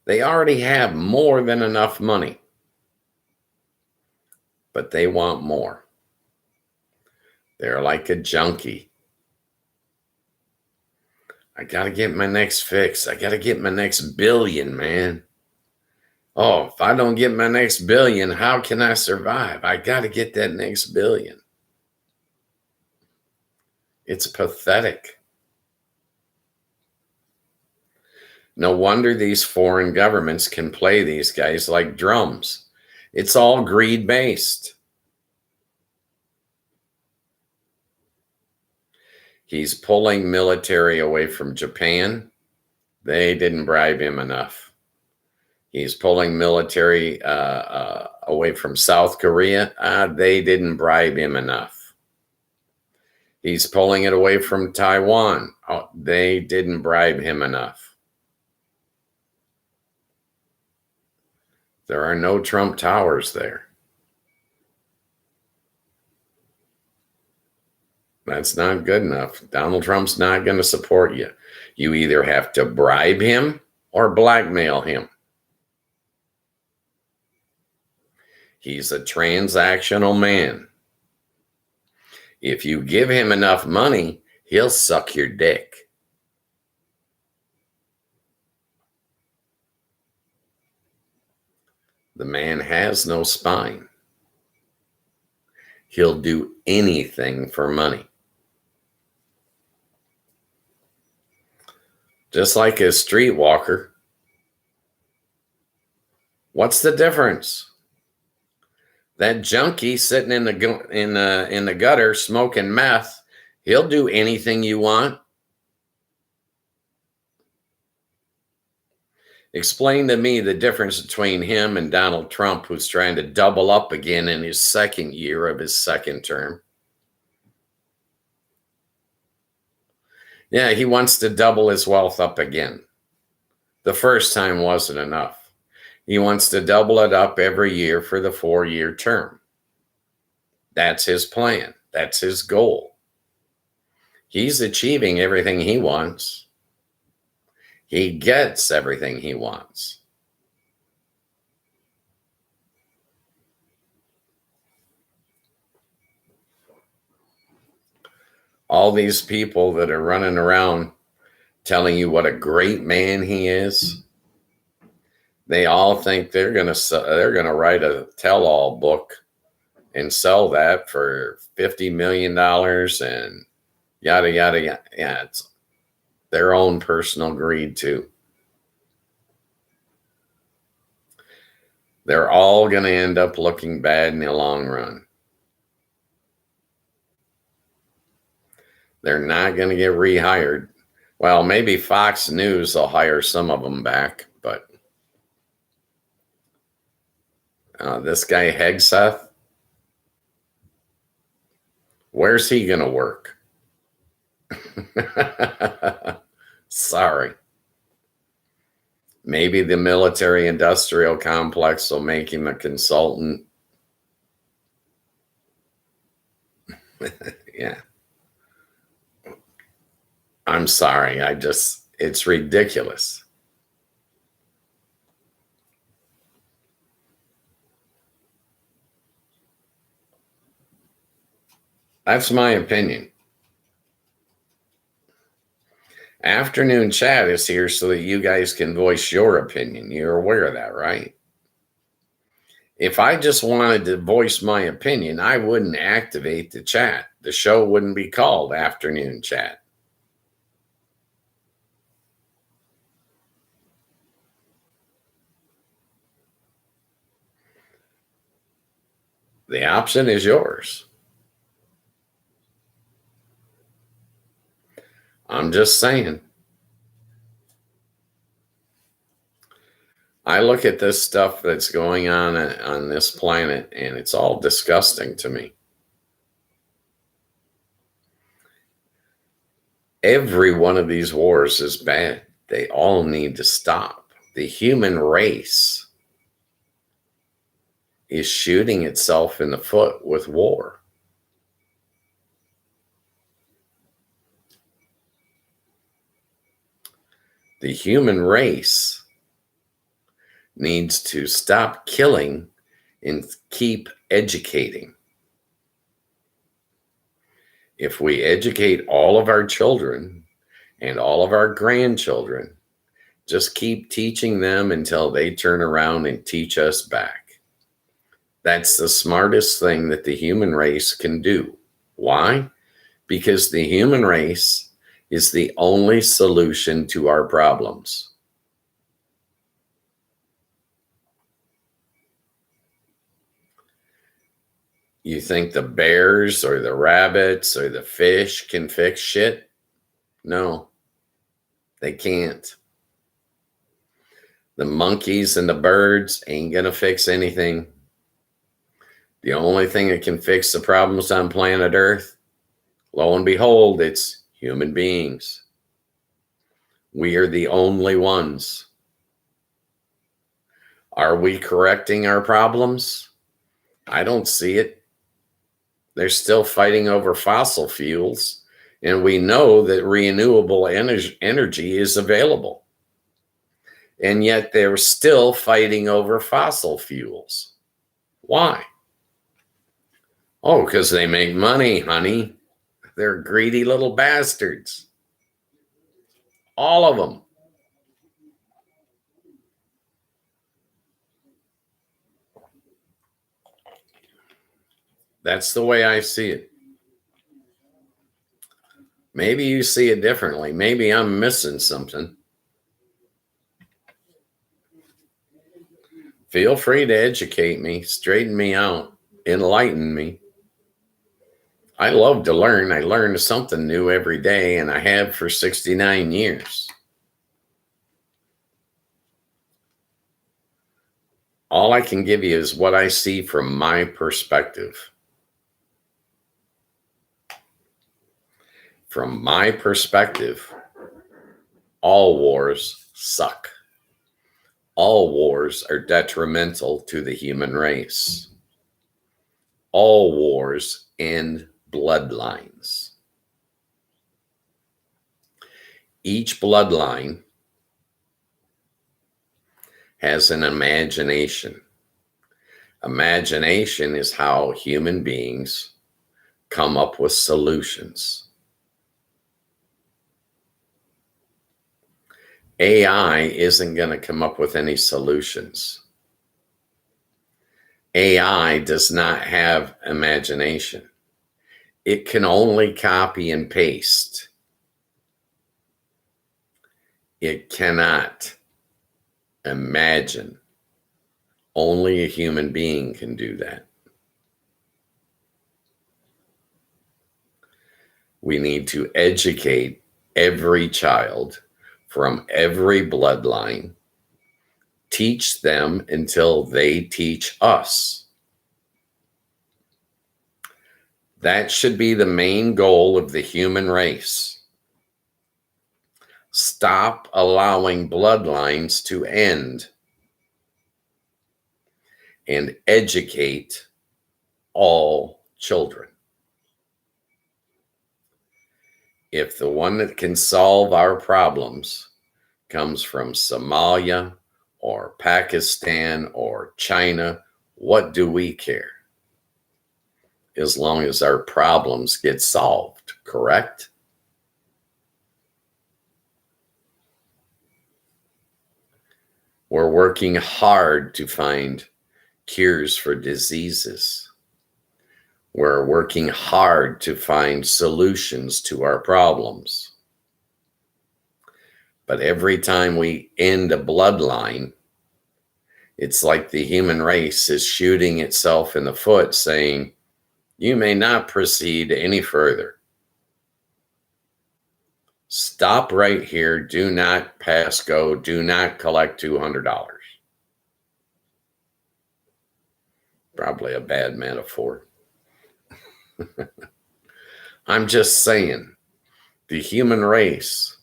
S1: They already have more than enough money, but they want more. They're like a junkie. I got to get my next fix. I got to get my next billion, man. Oh, if I don't get my next billion, how can I survive? I got to get that next billion. It's pathetic. No wonder these foreign governments can play these guys like drums. It's all greed-based. He's pulling military away from Japan. They didn't bribe him enough. He's pulling military away from South Korea. They didn't bribe him enough. He's pulling it away from Taiwan. Oh, they didn't bribe him enough. There are no Trump Towers there. That's not good enough. Donald Trump's not going to support you. You either have to bribe him or blackmail him. He's a transactional man. If you give him enough money, he'll suck your dick. The man has no spine. He'll do anything for money. just like a streetwalker. What's the difference? That junkie sitting in the gutter smoking meth, he'll do anything you want. Explain to me the difference between him and Donald Trump, who's trying to double up again in his second year of his second term. Yeah, he wants to double his wealth up again. The first time wasn't enough. He wants to double it up every year for the 4-year term. That's his plan. That's his goal. He's achieving everything he wants. He gets everything he wants. All these people that are running around telling you what a great man he is, they all think they're gonna write a tell-all book and sell that for $50 million and yada, yada, yada. Yeah, it's their own personal greed too. They're all going to end up looking bad in the long run. They're not going to get rehired. Well, maybe Fox News will hire some of them back, but this guy Hegseth, where's he going to work? Sorry. Maybe the military industrial complex will make him a consultant. Yeah. I'm sorry. It's ridiculous. That's my opinion. Afternoon Chat is here so that you guys can voice your opinion. You're aware of that, right? If I just wanted to voice my opinion, I wouldn't activate the chat. The show wouldn't be called Afternoon Chat. The option is yours. I'm just saying. I look at this stuff that's going on this planet, and it's all disgusting to me. Every one of these wars is bad. They all need to stop. The human race is shooting itself in the foot with war. The human race needs to stop killing and keep educating. If we educate all of our children and all of our grandchildren, just keep teaching them until they turn around and teach us back. That's the smartest thing that the human race can do. Why? Because the human race is the only solution to our problems. You think the bears or the rabbits or the fish can fix shit? No, they can't. The monkeys and the birds ain't gonna fix anything. The only thing that can fix the problems on planet Earth, lo and behold, it's human beings. We are the only ones. Are we correcting our problems? I don't see it. They're still fighting over fossil fuels, and we know that renewable energy is available. And yet they're still fighting over fossil fuels. Why? Oh, because they make money, honey. They're greedy little bastards. All of them. That's the way I see it. Maybe you see it differently. Maybe I'm missing something. Feel free to educate me, straighten me out, enlighten me. I love to learn. I learn something new every day, and I have for 69 years. All I can give you is what I see from my perspective. From my perspective, all wars suck. All wars are detrimental to the human race. All wars end bloodlines. Each bloodline has an imagination. Imagination is how human beings come up with solutions. AI isn't going to come up with any solutions. AI does not have imagination. It can only copy and paste. It cannot imagine. Only a human being can do that. We need to educate every child from every bloodline, teach them until they teach us. That should be the main goal of the human race. Stop allowing bloodlines to end and educate all children. If the one that can solve our problems comes from Somalia or Pakistan or China, what do we care? As long as our problems get solved, correct? We're working hard to find cures for diseases. We're working hard to find solutions to our problems. But every time we end a bloodline, it's like the human race is shooting itself in the foot, saying, you may not proceed any further. Stop right here. Do not pass go. Do not collect $200. Probably a bad metaphor. I'm just saying, the human race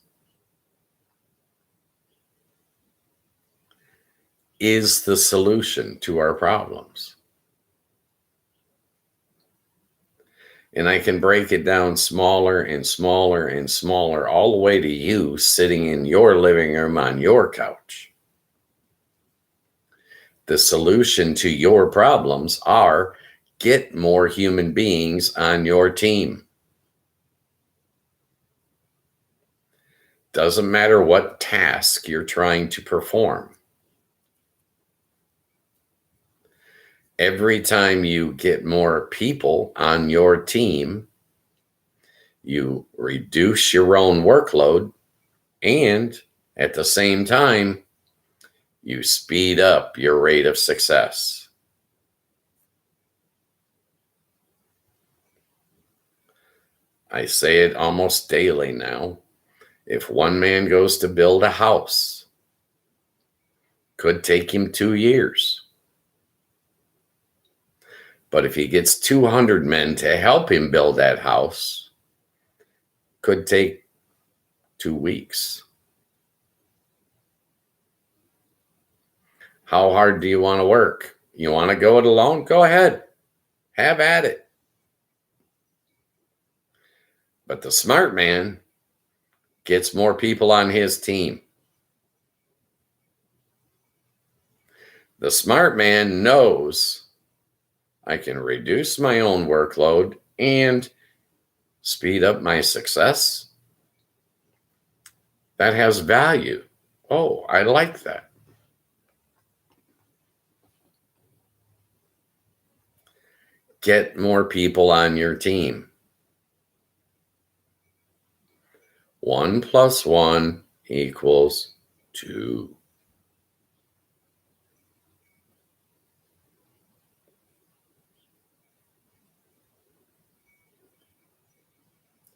S1: is the solution to our problems. And I can break it down smaller and smaller and smaller, all the way to you sitting in your living room on your couch. The solution to your problems are get more human beings on your team. Doesn't matter what task you're trying to perform. Every time you get more people on your team, you reduce your own workload, and at the same time, you speed up your rate of success. I say it almost daily now. If one man goes to build a house, could take him 2 years. But if he gets 200 men to help him build that house, could take 2 weeks. How hard do you want to work? You want to go it alone? Go ahead. Have at it. But the smart man gets more people on his team. The smart man knows I can reduce my own workload and speed up my success. That has value. Oh, I like that. Get more people on your team. 1 + 1 = 2.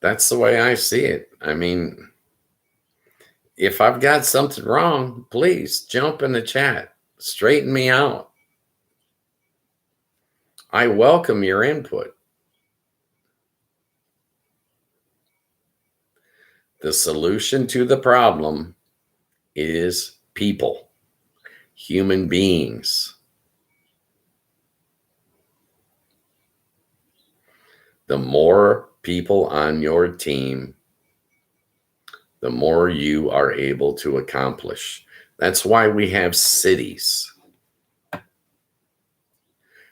S1: That's the way I see it. I mean, if I've got something wrong, please jump in the chat, straighten me out. I welcome your input. The solution to the problem is people, human beings. The more people on your team, the more you are able to accomplish. That's why we have cities.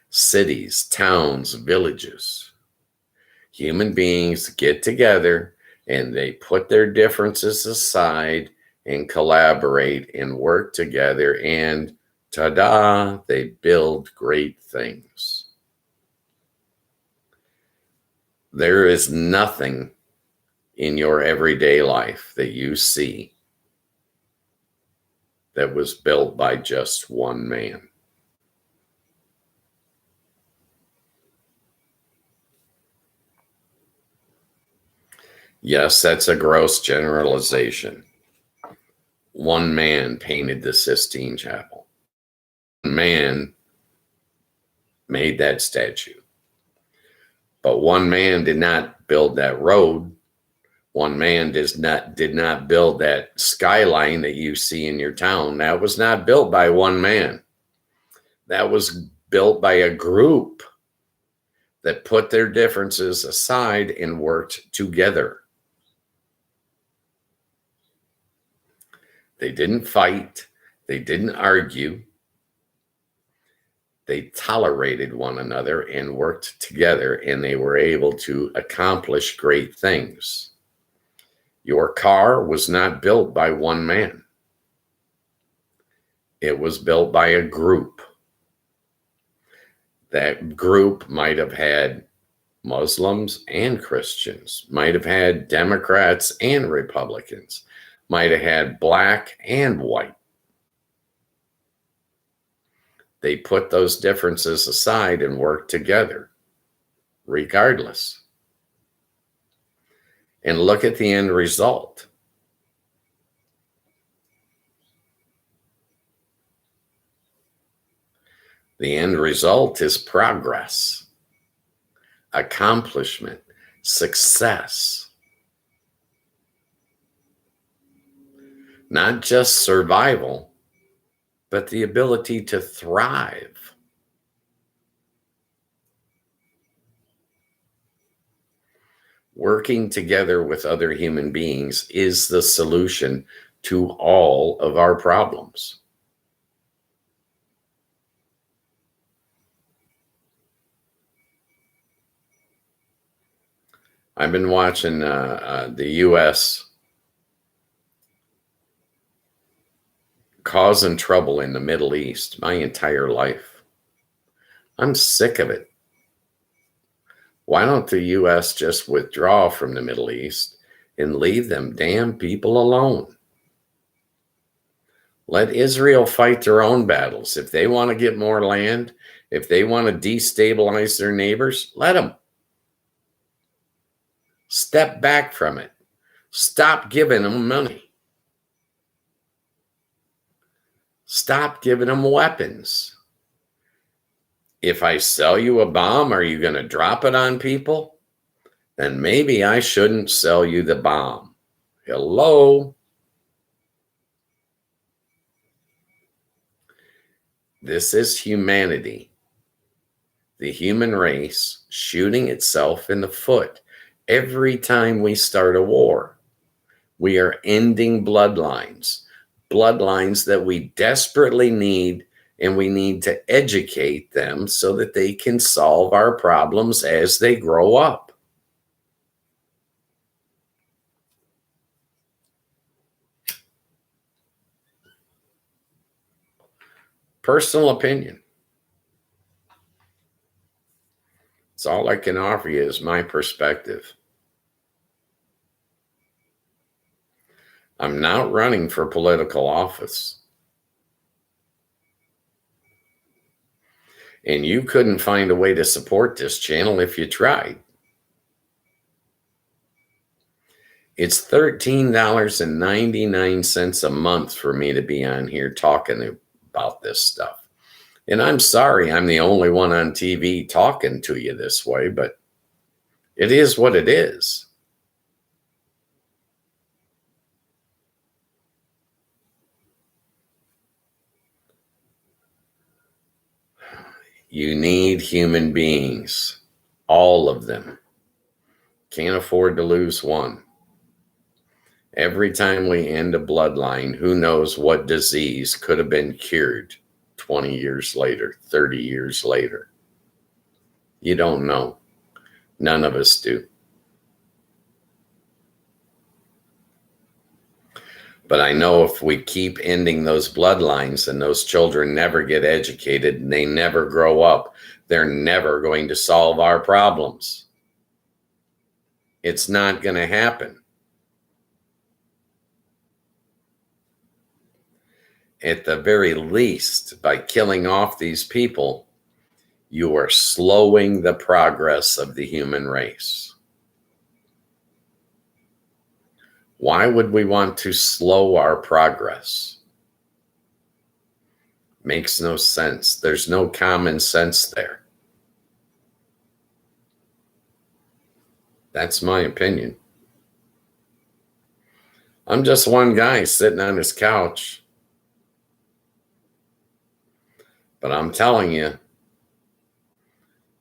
S1: Cities, towns, villages. Human beings get together and they put their differences aside and collaborate and work together, and ta-da, they build great things. There is nothing in your everyday life that you see that was built by just one man. Yes, that's a gross generalization. One man painted the Sistine Chapel. One man made that statue. But one man did not build that road. One man did not build that skyline that you see in your town. That was not built by one man. That was built by a group that put their differences aside and worked together. They didn't fight. They didn't argue. They tolerated one another and worked together, and they were able to accomplish great things. Your car was not built by one man. It was built by a group. That group might have had Muslims and Christians, might have had Democrats and Republicans, might have had black and white. They put those differences aside and worked together, regardless. And look at the end result. The end result is progress, accomplishment, success. Not just survival, but the ability to thrive. Working together with other human beings is the solution to all of our problems. I've been watching the U.S. causing trouble in the Middle East my entire life. I'm sick of it. Why don't the U.S. just withdraw from the Middle East and leave them damn people alone? Let Israel fight their own battles. If they want to get more land, if they want to destabilize their neighbors, let them. Step back from it. Stop giving them money. Stop giving them weapons. If I sell you a bomb, are you going to drop it on people? Then maybe I shouldn't sell you the bomb. Hello? This is humanity, the human race shooting itself in the foot. Every time we start a war, we are ending bloodlines that we desperately need, and we need to educate them so that they can solve our problems as they grow up. Personal opinion. It's all I can offer you is my perspective. I'm not running for political office. And you couldn't find a way to support this channel if you tried. It's $13.99 a month for me to be on here talking about this stuff. And I'm sorry I'm the only one on TV talking to you this way, but it is what it is. You need human beings, all of them. Can't afford to lose one. Every time we end a bloodline, who knows what disease could have been cured 20 years later, 30 years later. You don't know. None of us do. But I know if we keep ending those bloodlines and those children never get educated and they never grow up, they're never going to solve our problems. It's not going to happen. At the very least, by killing off these people, you are slowing the progress of the human race. Why would we want to slow our progress? Makes no sense. There's no common sense there. That's my opinion. I'm just one guy sitting on his couch. But I'm telling you,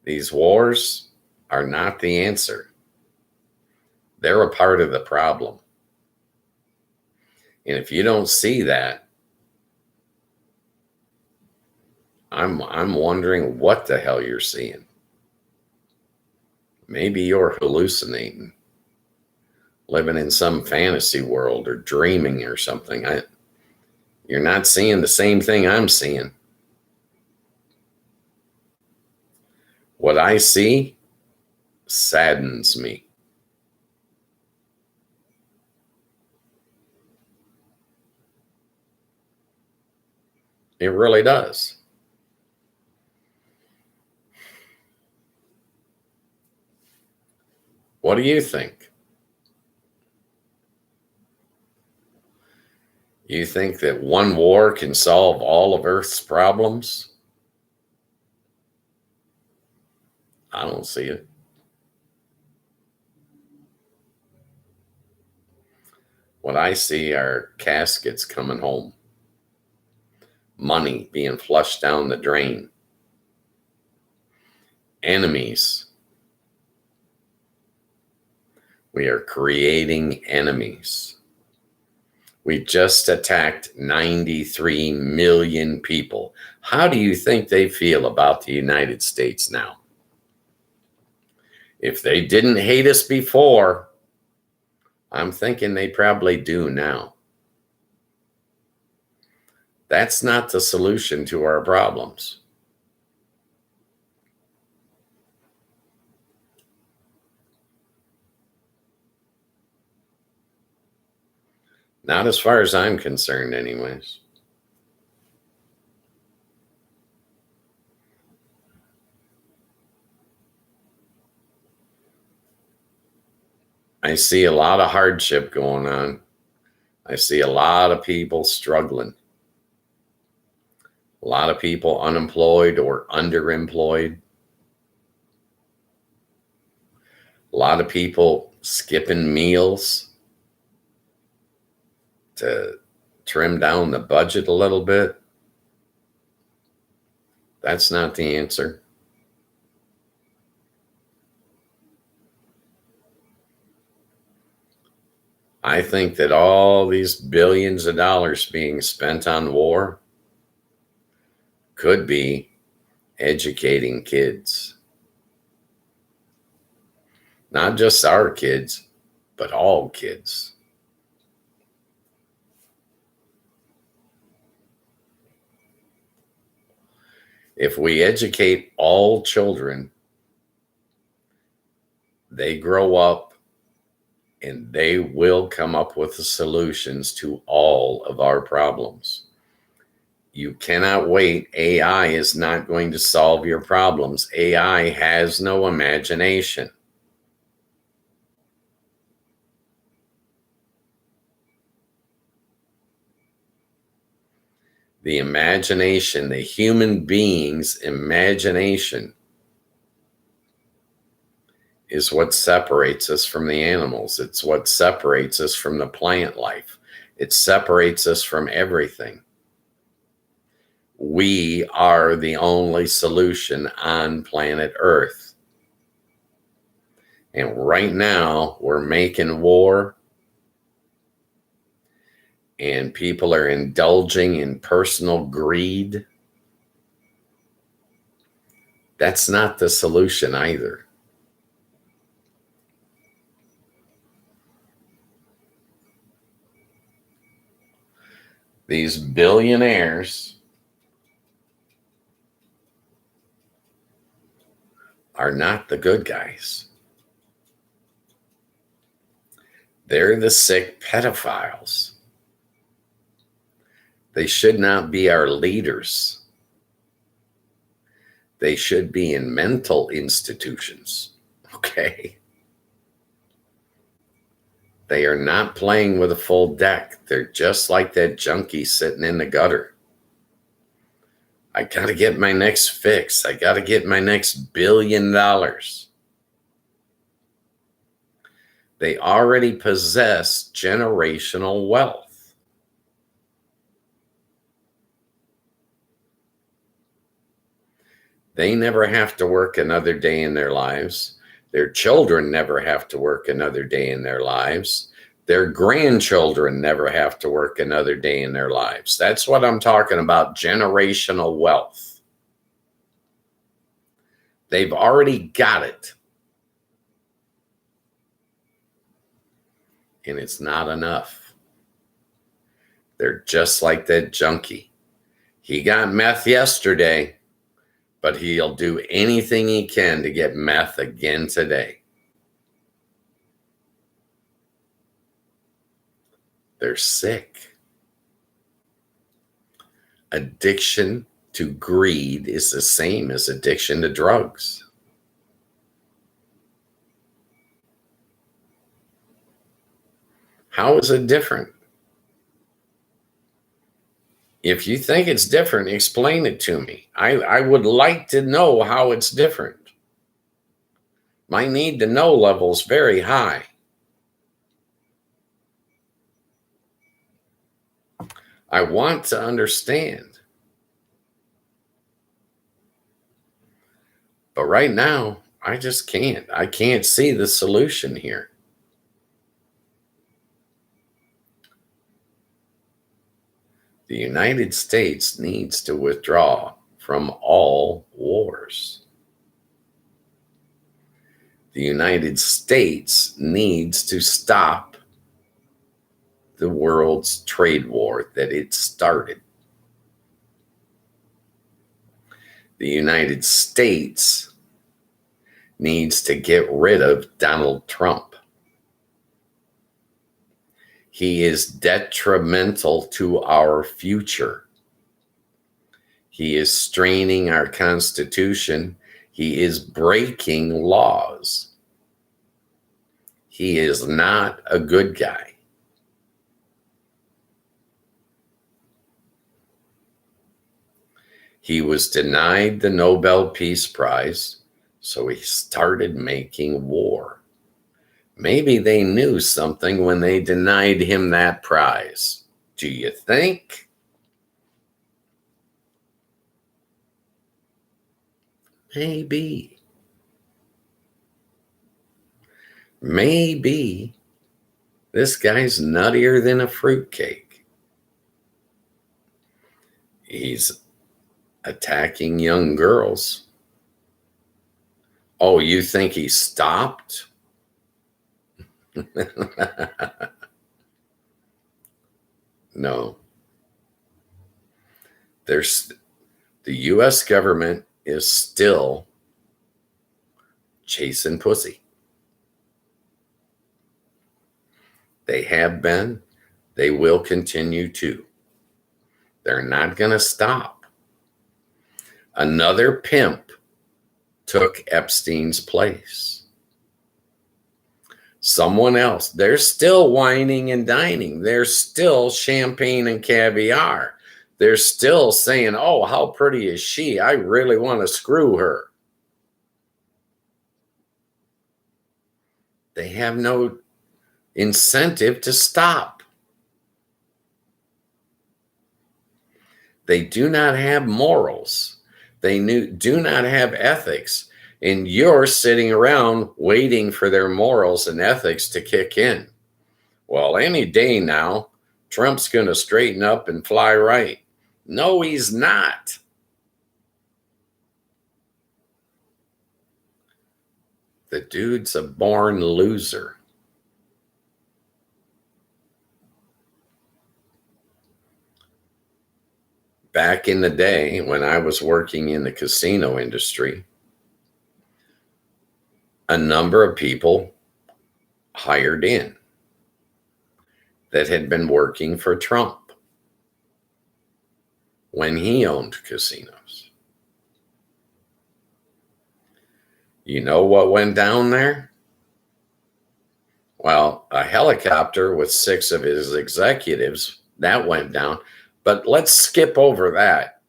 S1: these wars are not the answer. They're a part of the problem. And if you don't see that, I'm wondering what the hell you're seeing. Maybe you're hallucinating, living in some fantasy world or dreaming or something. You're not seeing the same thing I'm seeing. What I see saddens me. It really does. What do you think? You think that one war can solve all of Earth's problems? I don't see it. What I see are caskets coming home, money being flushed down the drain, enemies. We are creating enemies. We just attacked 93 million people. How do you think they feel about the United States now? If they didn't hate us before, I'm thinking they probably do now. That's not the solution to our problems. Not as far as I'm concerned, anyways. I see a lot of hardship going on. I see a lot of people struggling. A lot of people unemployed or underemployed. A lot of people skipping meals to trim down the budget a little bit. That's not the answer. I think that all these billions of dollars being spent on war could be educating kids. Not just our kids, but all kids. If we educate all children, they grow up and they will come up with the solutions to all of our problems. You cannot wait. AI is not going to solve your problems. AI has no imagination. The imagination, the human being's imagination, is what separates us from the animals. It's what separates us from the plant life. It separates us from everything. We are the only solution on planet Earth. And right now, we're making war, and people are indulging in personal greed. That's not the solution either. These billionaires are not the good guys. They're the sick pedophiles. They should not be our leaders. They should be in mental institutions, okay? They are not playing with a full deck. They're just like that junkie sitting in the gutter. I got to get my next fix. I got to get my next $1 billion. They already possess generational wealth. They never have to work another day in their lives. Their children never have to work another day in their lives. Their grandchildren never have to work another day in their lives. That's what I'm talking about, generational wealth. They've already got it. And it's not enough. They're just like that junkie. He got meth yesterday, but he'll do anything he can to get meth again today. They're sick. Addiction to greed is the same as addiction to drugs. How is it different? If you think it's different, explain it to me. I would like to know how it's different. My need to know level is very high. I want to understand. But right now, I just can't. I can't see the solution here. The United States needs to withdraw from all wars. The United States needs to stop the world's trade war that it started. The United States needs to get rid of Donald Trump. He is detrimental to our future. He is straining our Constitution. He is breaking laws. He is not a good guy. He was denied the Nobel Peace Prize, so he started making war. Maybe they knew something when they denied him that prize. Do you think? Maybe. Maybe this guy's nuttier than a fruitcake. He's attacking young girls. Oh, you think he stopped? No. The U.S. government is still chasing pussy. They have been. They will continue to. They're not going to stop. Another pimp took Epstein's place. Someone else. They're still whining and dining. There's still champagne and caviar. they're still saying, oh, how pretty is she? I really want to screw her. They have no incentive to stop. They do not have morals. They do not have ethics. And you're sitting around waiting for their morals and ethics to kick in. Well, any day now, Trump's going to straighten up and fly right. No, he's not. The dude's a born loser. Back in the day when I was working in the casino industry, a number of people hired in that had been working for Trump when he owned casinos. You know what went down there? Well, a helicopter with 6 of his executives, that went down. But let's skip over that.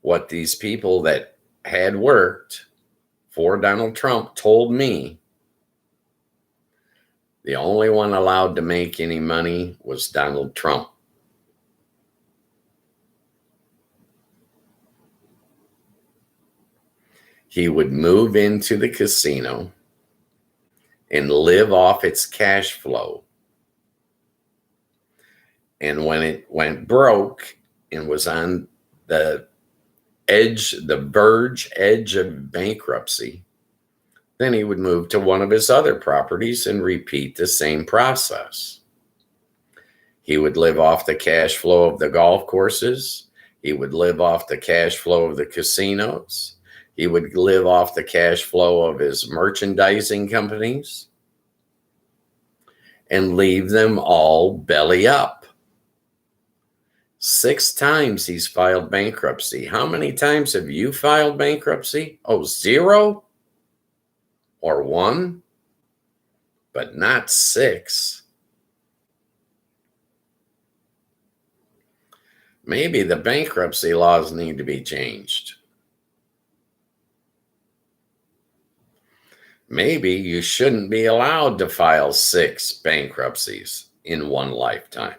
S1: What these people that had worked for Donald Trump told me, the only one allowed to make any money was Donald Trump. He would move into the casino and live off its cash flow. And when it went broke and was on the verge edge of bankruptcy, then he would move to one of his other properties and repeat the same process. He would live off the cash flow of the golf courses. He would live off the cash flow of the casinos. He would live off the cash flow of his merchandising companies and leave them all belly up. 6 times he's filed bankruptcy. How many times have you filed bankruptcy? Oh, 0 or 1, but not 6. Maybe the bankruptcy laws need to be changed. Maybe you shouldn't be allowed to file 6 bankruptcies in one lifetime.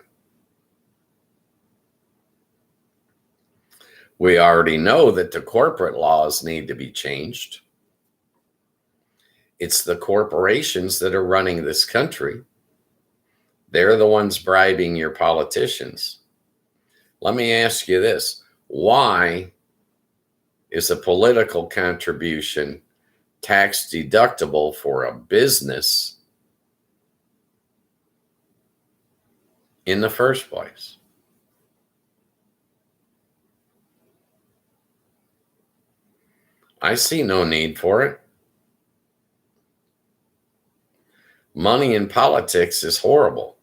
S1: We already know that the corporate laws need to be changed. It's the corporations that are running this country. They're the ones bribing your politicians. Let me ask you this. Why is a political contribution tax deductible for a business in the first place? I see no need for it. Money in politics is horrible,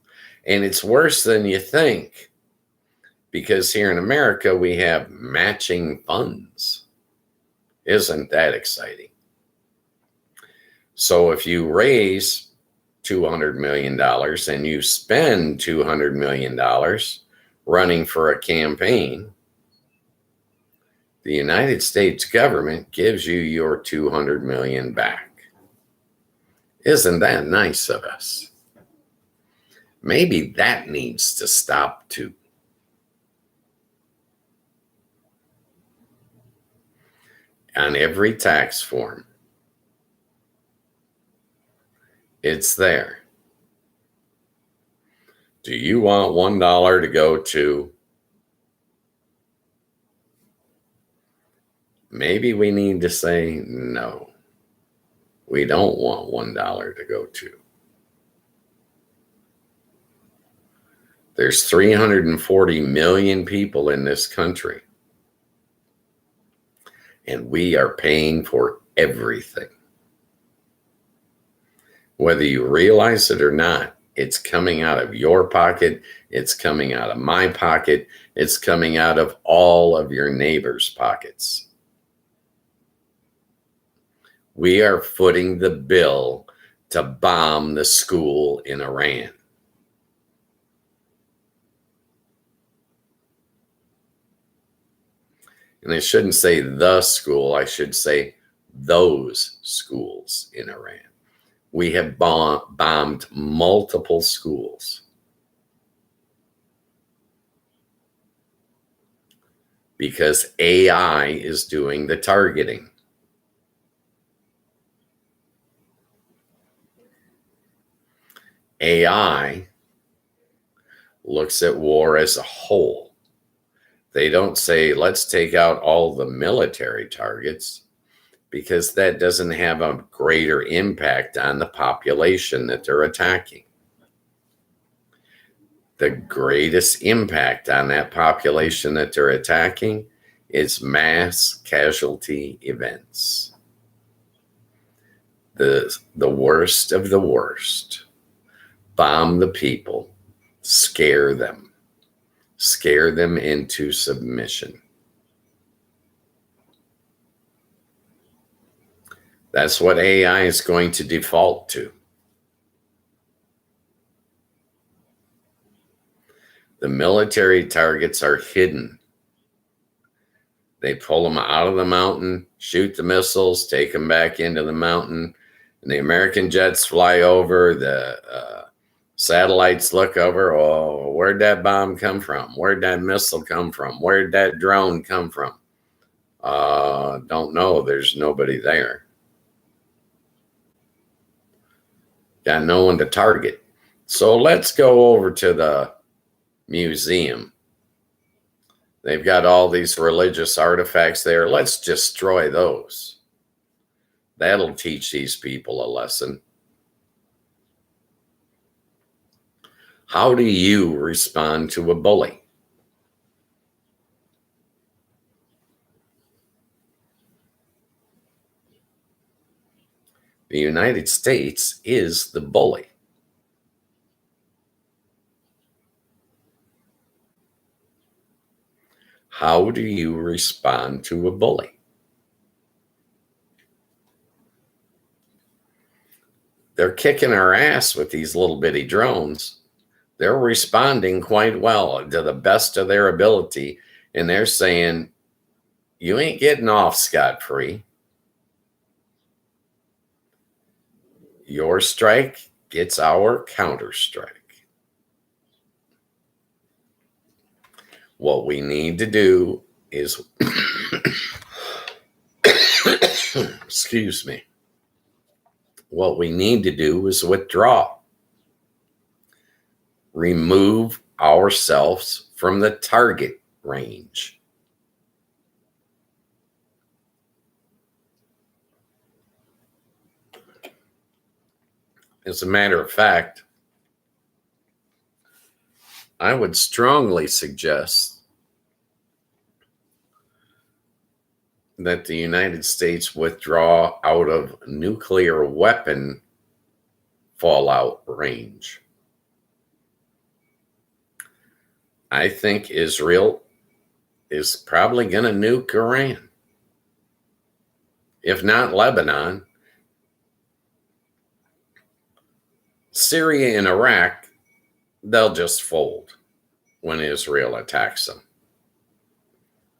S1: and it's worse than you think, because here in America we have matching funds. Isn't that exciting? So if you raise $200 million and you spend $200 million running for a campaign, the United States government gives you your $200 million back. Isn't that nice of us? Maybe that needs to stop too. On every tax form, it's there. Do you want $1 to go to? Maybe we need to say no. We don't want $1 to go to. There's 340 million people in this country, and we are paying for everything. Whether you realize it or not, it's coming out of your pocket, it's coming out of my pocket, it's coming out of all of your neighbors' pockets. We are footing the bill to bomb the school in Iran. And I shouldn't say the school, I should say those schools in Iran. We have bombed multiple schools because AI is doing the targeting. AI looks at war as a whole. They don't say, let's take out all the military targets, because that doesn't have a greater impact on the population that they're attacking. The greatest impact on that population that they're attacking is mass casualty events. The worst of the worst. Bomb the people, scare them into submission. That's what AI is going to default to. The military targets are hidden. They pull them out of the mountain, shoot the missiles, take them back into the mountain, and the American jets fly over. The satellites look over. Oh, where'd that bomb come from? Where'd that missile come from? Where'd that drone come from? Don't know. There's nobody there. Got no one to target. So let's go over to the museum. They've got all these religious artifacts there. Let's destroy those. That'll teach these people a lesson. How do you respond to a bully? The United States is the bully. How do you respond to a bully? They're kicking our ass with these little bitty drones. They're responding quite well to the best of their ability. And they're saying, you ain't getting off scot-free. Your strike gets our counter-strike. What we need to do is, excuse me, what we need to do is withdraw. Remove ourselves from the target range. As a matter of fact, I would strongly suggest that the United States withdraw out of nuclear weapon fallout range. I think Israel is probably going to nuke Iran. If not Lebanon, Syria and Iraq, they'll just fold when Israel attacks them.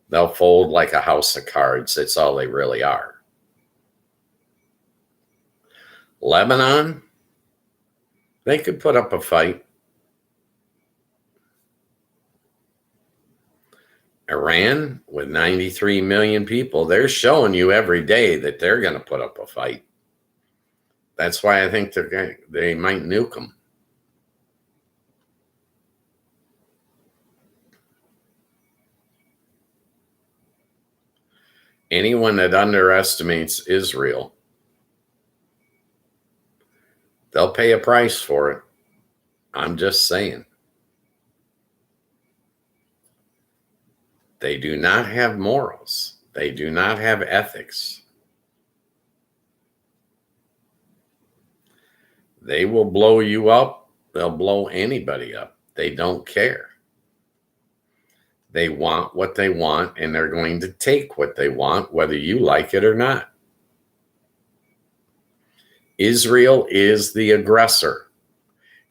S1: They'll fold like a house of cards. That's all they really are. Lebanon, they could put up a fight. Iran, with 93 million people, they're showing you every day that they're going to put up a fight. That's why I think they might nuke them. Anyone that underestimates Israel, they'll pay a price for it. I'm just saying. They do not have morals. They do not have ethics. They will blow you up. They'll blow anybody up. They don't care. They want what they want, and they're going to take what they want, whether you like it or not. Israel is the aggressor,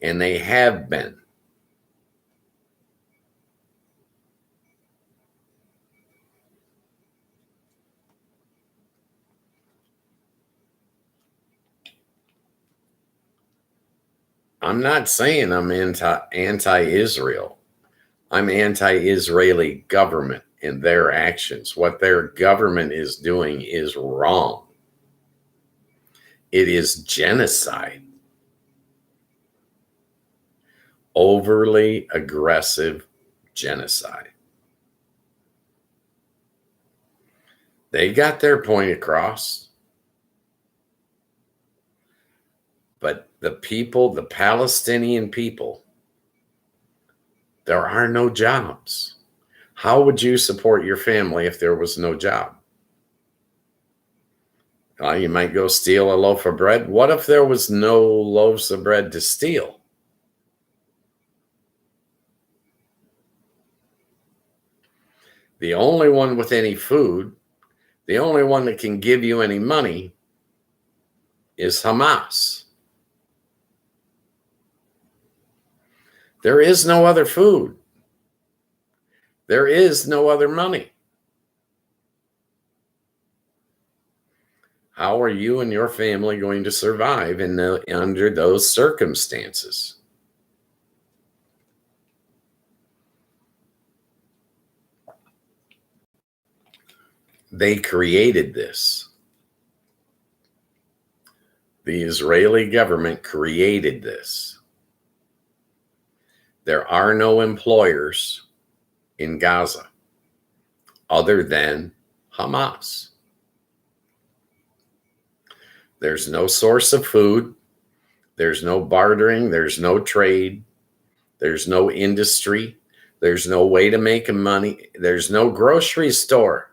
S1: and they have been. I'm not saying I'm anti-Israel. I'm anti-Israeli government and their actions. What their government is doing is wrong. It is genocide. Overly aggressive genocide. They got their point across. But the people, the Palestinian people, there are no jobs. How would you support your family if there was no job? Well, you might go steal a loaf of bread. What if there was no loaves of bread to steal? The only one with any food, the only one that can give you any money is Hamas. There is no other food. There is no other money. How are you and your family going to survive under those circumstances? They created this. The Israeli government created this. There are no employers in Gaza other than Hamas. There's no source of food. There's no bartering. There's no trade. There's no industry. There's no way to make money. There's no grocery store.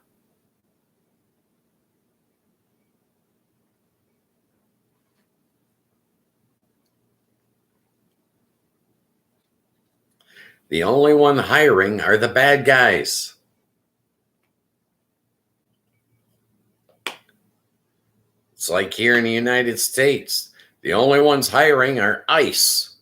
S1: The only one hiring are the bad guys. It's like here in the United States, the only ones hiring are ICE.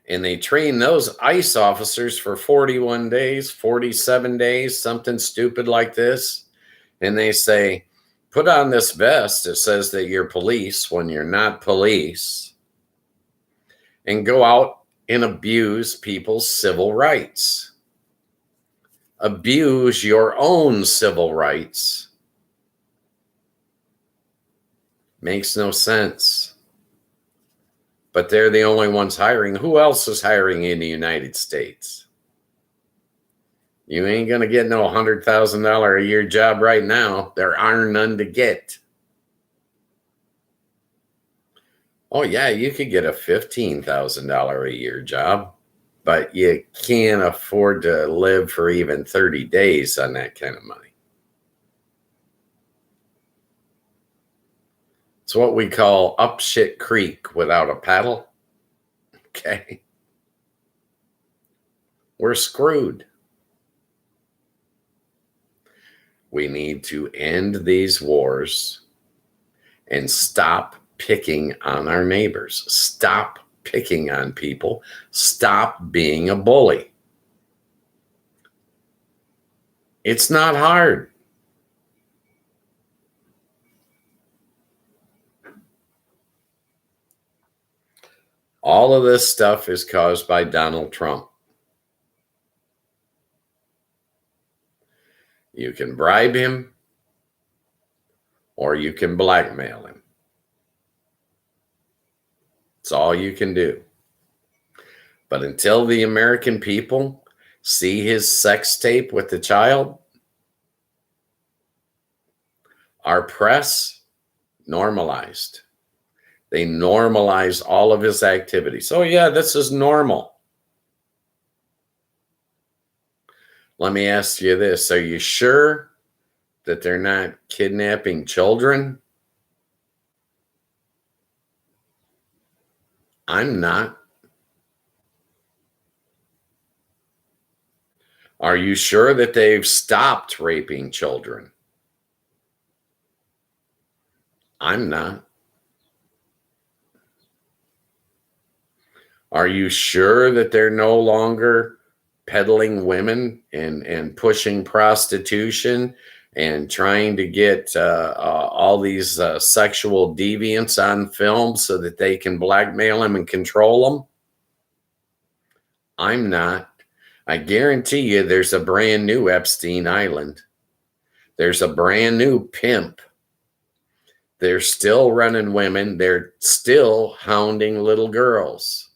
S1: And they train those ICE officers for 41 days, 47 days, something stupid like this. And they say, put on this vest that says that you're police when you're not police, and go out and abuse people's civil rights. Abuse your own civil rights. Makes no sense. But they're the only ones hiring. Who else is hiring in the United States? You ain't going to get no $100,000 a year job right now. There are none to get. Oh, yeah, you could get a $15,000 a year job, but you can't afford to live for even 30 days on that kind of money. It's what we call up shit creek without a paddle. Okay. We're screwed. We need to end these wars and stop picking on our neighbors. Stop picking on people. Stop being a bully. It's not hard. All of this stuff is caused by Donald Trump. You can bribe him or you can blackmail him. It's all you can do. But until the American people see his sex tape with the child, our press normalized. They normalize all of his activities. Oh, yeah, this is normal. Let me ask you this. Are you sure that they're not kidnapping children? I'm not. Are you sure that they've stopped raping children? I'm not. Are you sure that they're no longer peddling women and pushing prostitution and trying to get all these sexual deviants on film so that they can blackmail them and control them. I'm not. I guarantee you there's a brand new Epstein Island. There's a brand new pimp. They're still running women. They're still hounding little girls.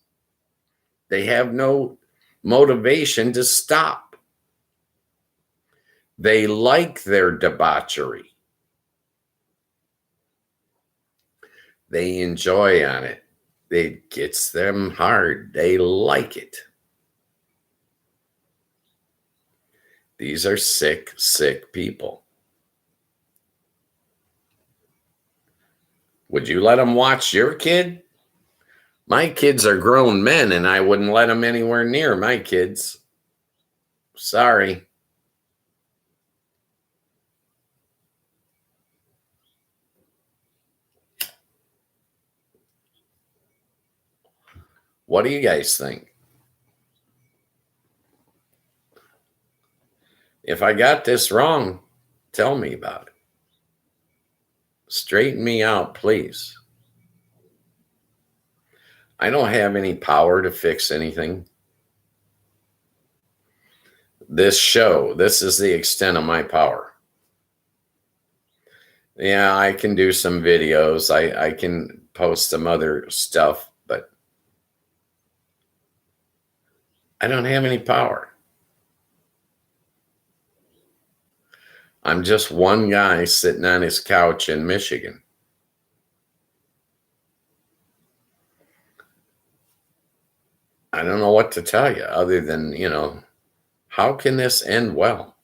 S1: They have no motivation to stop. They like their debauchery. They enjoy on it. It gets them hard. They like it. These are sick, sick people. Would you let them watch your kid? My kids are grown men, and I wouldn't let them anywhere near my kids. Sorry. What do you guys think? If I got this wrong, tell me about it. Straighten me out, please. I don't have any power to fix anything. This is the extent of my power. Yeah, I can do some videos. I can post some other stuff, but I don't have any power. I'm just one guy sitting on his couch in Michigan. I don't know what to tell you other than, how can this end well?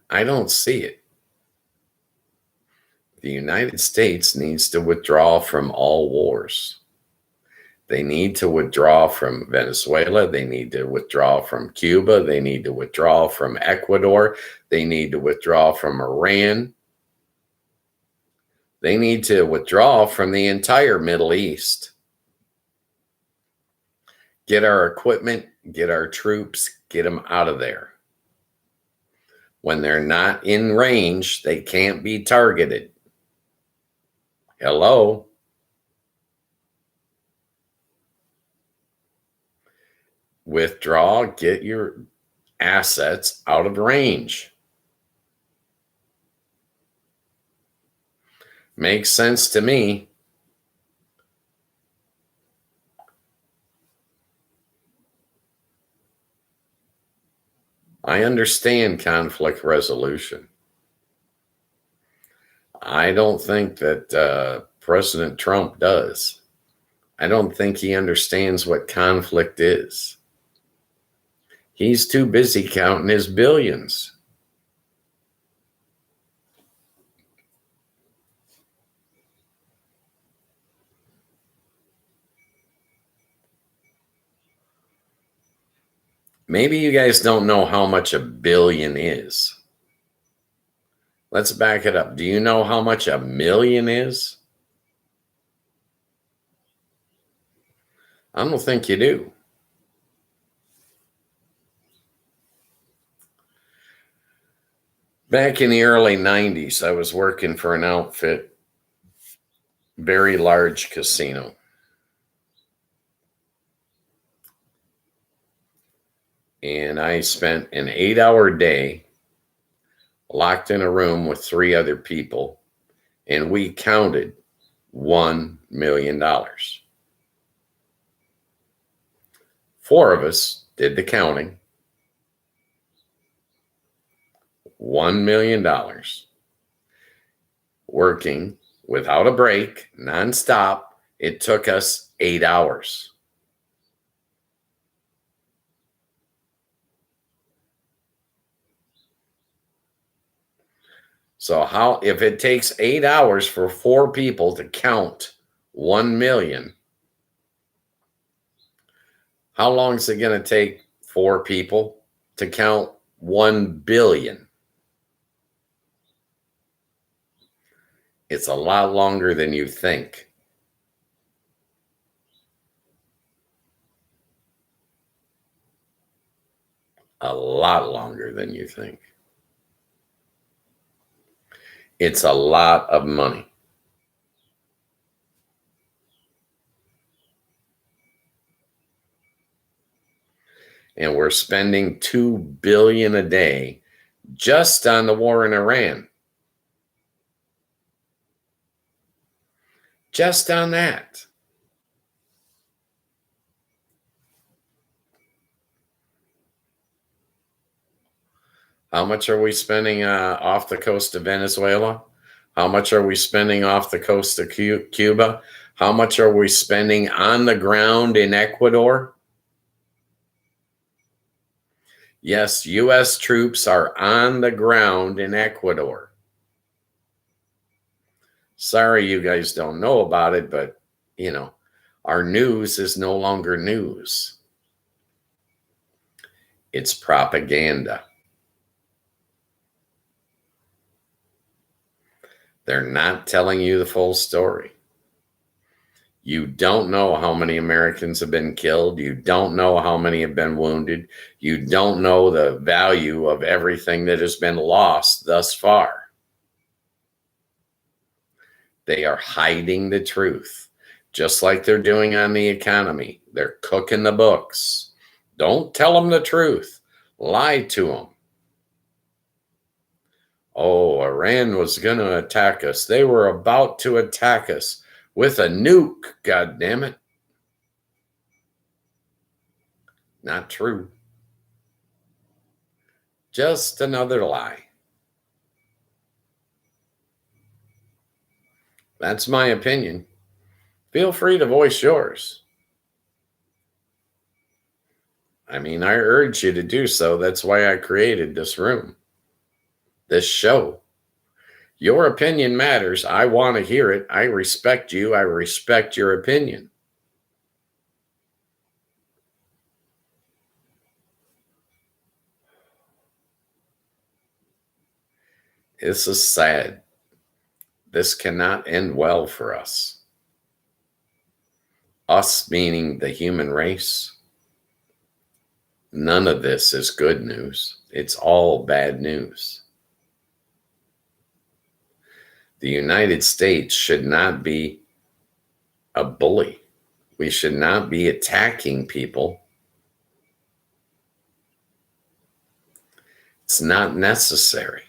S1: I don't see it. The United States needs to withdraw from all wars. They need to withdraw from Venezuela. They need to withdraw from Cuba. They need to withdraw from Ecuador. They need to withdraw from Iran. They need to withdraw from the entire Middle East. Get our equipment, get our troops, get them out of there. When they're not in range, they can't be targeted. Hello? Withdraw, get your assets out of range. Makes sense to me. I understand conflict resolution. I don't think that President Trump does. I don't think he understands what conflict is. He's too busy counting his billions. Maybe you guys don't know how much a billion is. Let's back it up. Do you know how much a million is? I don't think you do. Back in the early 90s, I was working for an outfit, very large casino. And I spent an 8-hour day locked in a room with 3 other people, and we counted $1 million. 4 of us did the counting. $1 million. Working without a break, nonstop. It took us 8 hours. So if it takes 8 hours for 4 people to count 1 million, how long is it going to take 4 people to count 1 billion? It's a lot longer than you think. a lot longer than you think. It's a lot of money. And we're spending $2 billion a day just on the war in Iran. Just on that. How much are we spending off the coast of Venezuela? How much are we spending off the coast of Cuba? How much are we spending on the ground in Ecuador? Yes, U.S. troops are on the ground in Ecuador. Sorry you guys don't know about it, but, our news is no longer news. It's propaganda. They're not telling you the full story. You don't know how many Americans have been killed. You don't know how many have been wounded. You don't know the value of everything that has been lost thus far. They are hiding the truth, just like they're doing on the economy. They're cooking the books. Don't tell them the truth. Lie to them. Oh, Iran was going to attack us. They were about to attack us with a nuke, God damn it. Not true. Just another lie. That's my opinion. Feel free to voice yours. I urge you to do so. That's why I created this room, this show. Your opinion matters. I want to hear it. I respect you. I respect your opinion. This is sad. This cannot end well for us. Us meaning the human race. None of this is good news. It's all bad news. The United States should not be a bully. We should not be attacking people. It's not necessary.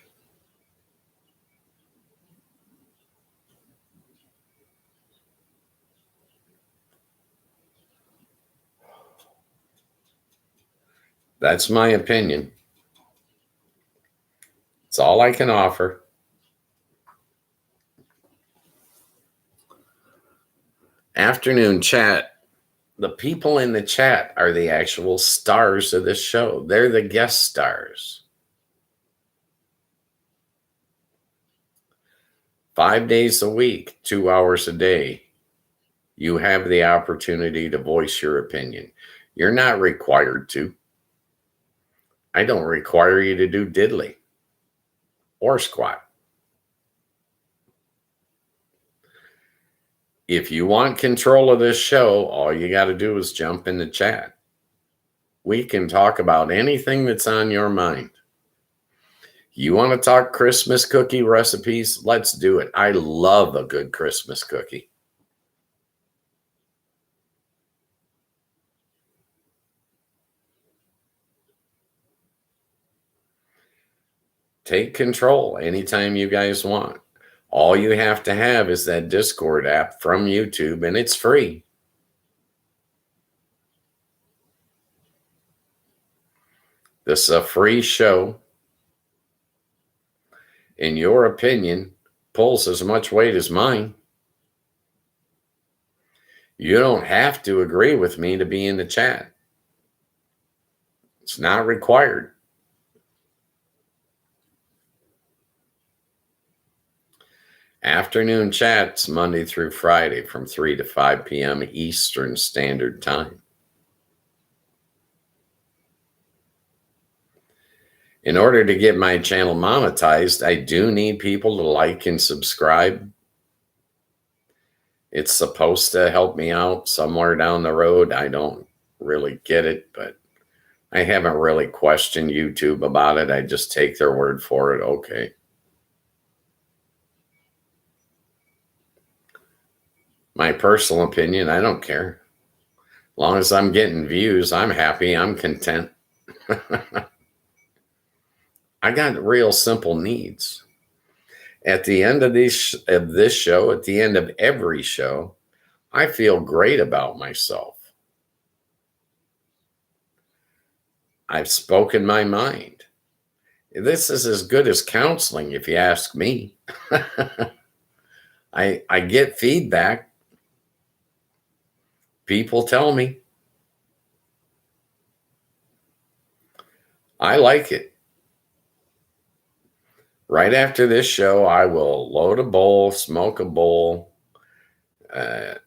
S1: That's my opinion. It's all I can offer. Afternoon chat. The people in the chat are the actual stars of this show. They're the guest stars. 5 days a week, 2 hours a day, you have the opportunity to voice your opinion. You're not required to. I don't require you to do diddly or squat. If you want control of this show, all you got to do is jump in the chat. We can talk about anything that's on your mind. You want to talk Christmas cookie recipes? Let's do it. I love a good Christmas cookie. Take control anytime you guys want. All you have to have is that Discord app from YouTube, and it's free. This is a free show. In your opinion, pulls as much weight as mine. You don't have to agree with me to be in the chat. It's not required. Afternoon chats Monday through Friday from 3 to 5 p.m. Eastern Standard Time. In order to get my channel monetized, I do need people to like and subscribe. It's supposed to help me out somewhere down the road. I don't really get it, but I haven't really questioned YouTube about it. I just take their word for it. Okay. My personal opinion, I don't care. As long as I'm getting views, I'm happy. I'm content. I got real simple needs. At the end of this show, at the end of every show, I feel great about myself. I've spoken my mind. This is as good as counseling, if you ask me. I get feedback. People tell me. I like it. Right after this show, I will load a bowl, smoke a bowl.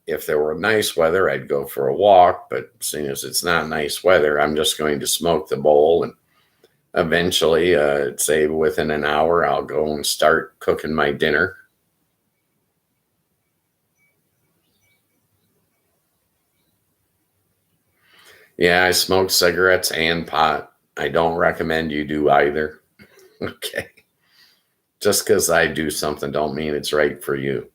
S1: If there were nice weather, I'd go for a walk. But seeing as it's not nice weather, I'm just going to smoke the bowl. And eventually, say within an hour, I'll go and start cooking my dinner. Yeah, I smoke cigarettes and pot. I don't recommend you do either. Okay. Just because I do something don't mean it's right for you.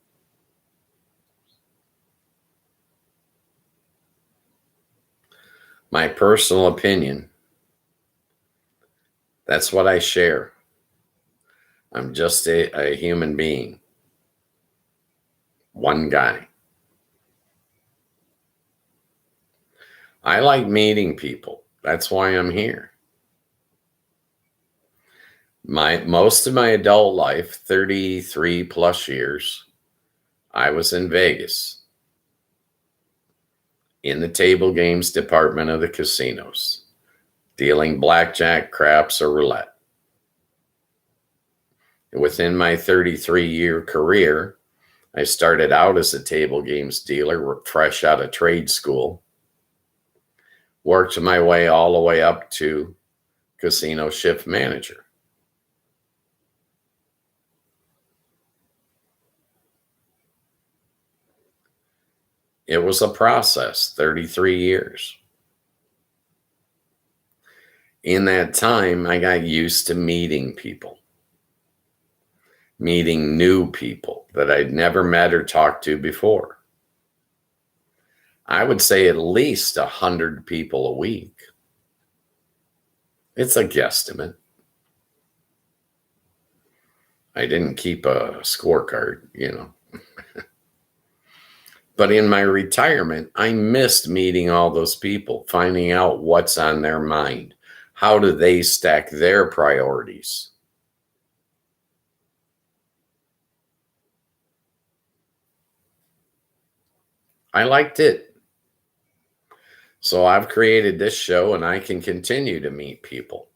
S1: My personal opinion, that's what I share. I'm just a human being. One guy. I like meeting people. That's why I'm here. Most of my adult life, 33 plus years, I was in Vegas in the table games department of the casinos, dealing blackjack, craps, or roulette. Within my 33-year career, I started out as a table games dealer, fresh out of trade school, worked my way all the way up to casino shift manager. It was a process, 33 years. In that time, I got used to meeting people, meeting new people that I'd never met or talked to before. I would say at least 100 people a week. It's a guesstimate. I didn't keep a scorecard, But in my retirement, I missed meeting all those people, finding out what's on their mind. How do they stack their priorities? I liked it. So I've created this show and I can continue to meet people.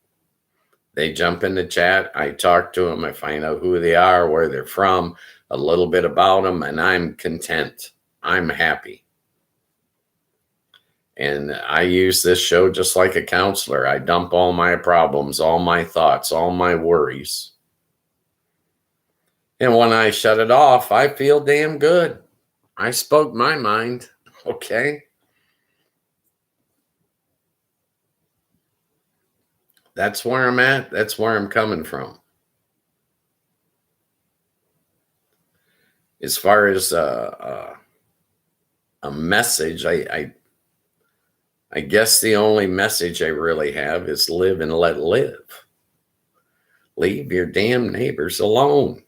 S1: They jump in the chat. I talk to them. I find out who they are, where they're from, a little bit about them, and I'm content. I'm happy. And I use this show just like a counselor. I dump all my problems, all my thoughts, all my worries. And when I shut it off, I feel damn good. I spoke my mind. Okay. That's where I'm at. That's where I'm coming from. As far as a message, I guess the only message I really have is live and let live. Leave your damn neighbors alone.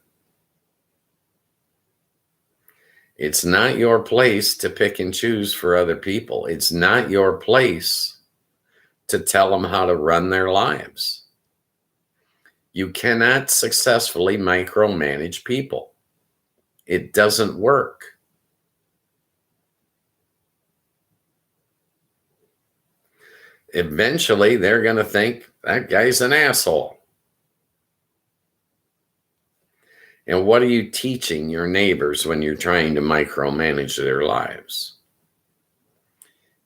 S1: It's not your place to pick and choose for other people. It's not your place to tell them how to run their lives. You cannot successfully micromanage people. It doesn't work. Eventually, they're going to think that guy's an asshole. And what are you teaching your neighbors when you're trying to micromanage their lives?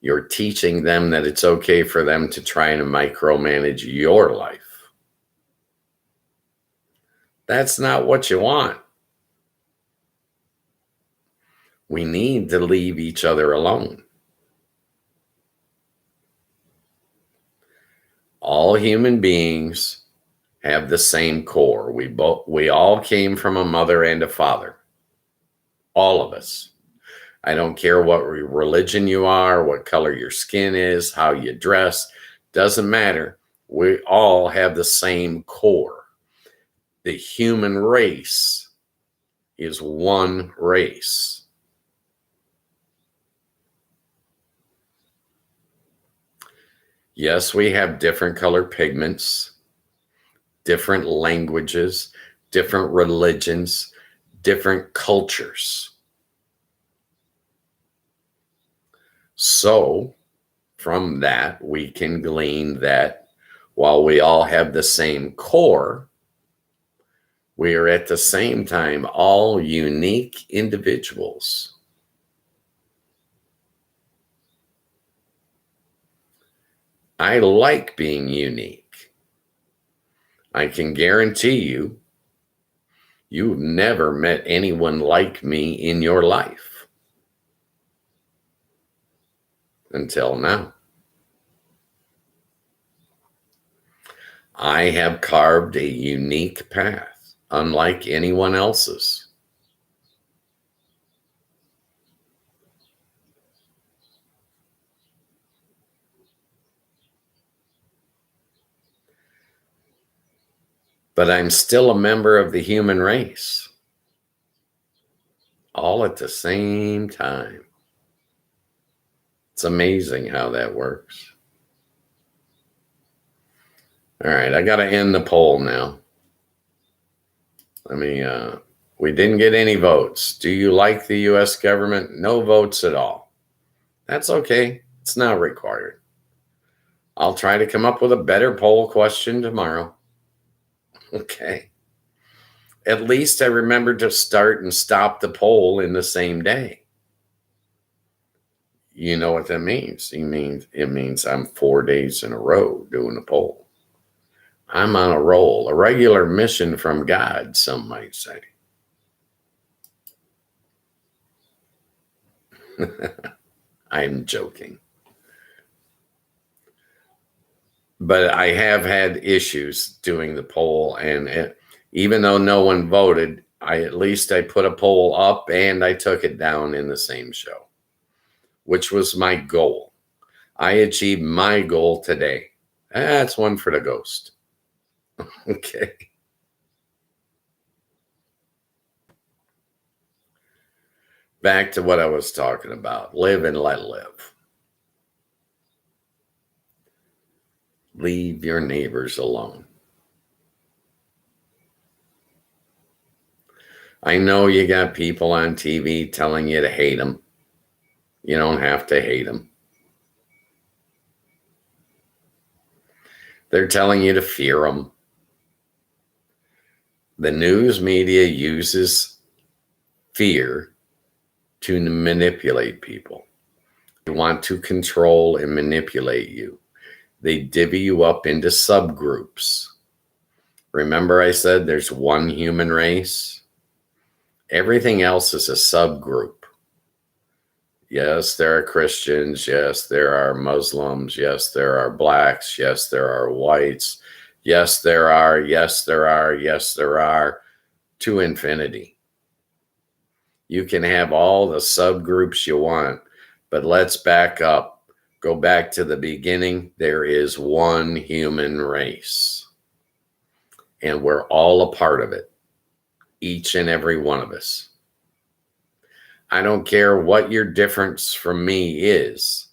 S1: You're teaching them that it's okay for them to try to micromanage your life. That's not what you want. We need to leave each other alone. All human beings have the same core. We all came from a mother and a father. All of us. I don't care what religion you are, what color your skin is, how you dress, doesn't matter. We all have the same core. The human race is one race. Yes, we have different color pigments, different languages, different religions, different cultures. So, from that, we can glean that while we all have the same core, we are at the same time all unique individuals. I like being unique. I can guarantee you, you've never met anyone like me in your life until now. I have carved a unique path, unlike anyone else's. But I'm still a member of the human race, all at the same time. It's amazing how that works. All right, I got to end the poll now. We didn't get any votes. Do you like the U.S. government? No votes at all. That's okay. It's not required. I'll try to come up with a better poll question tomorrow. Okay. At least I remembered to start and stop the poll in the same day. You know what that means? It means I'm 4 days in a row doing a poll. I'm on a roll, a regular mission from God, some might say. I'm joking. But I have had issues doing the poll, and even though no one voted, at least I put a poll up and I took it down in the same show, which was my goal. I achieved my goal today. That's one for the ghost. Okay. Back to what I was talking about. Live and let live. Leave your neighbors alone. I know you got people on TV telling you to hate them. You don't have to hate them. They're telling you to fear them. The news media uses fear to manipulate people. They want to control and manipulate you. They divvy you up into subgroups. Remember I said there's one human race? Everything else is a subgroup. Yes, there are Christians. Yes, there are Muslims. Yes, there are blacks. Yes, there are whites. Yes, there are. Yes, there are. Yes, there are. To infinity. You can have all the subgroups you want, but let's back up. Go back to the beginning. There is one human race, and we're all a part of it, each and every one of us. I don't care what your difference from me is.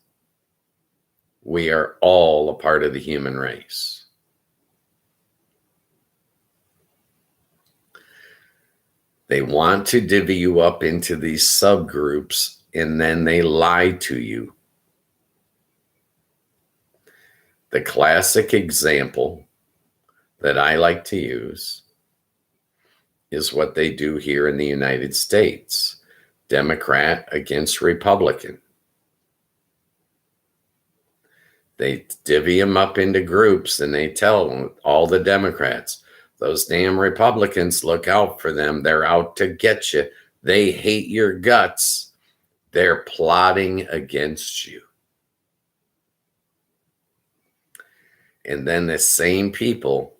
S1: We are all a part of the human race. They want to divvy you up into these subgroups, and then they lie to you. The classic example that I like to use is what they do here in the United States. Democrat against Republican. They divvy them up into groups and they tell all the Democrats, those damn Republicans, look out for them. They're out to get you. They hate your guts. They're plotting against you. And then the same people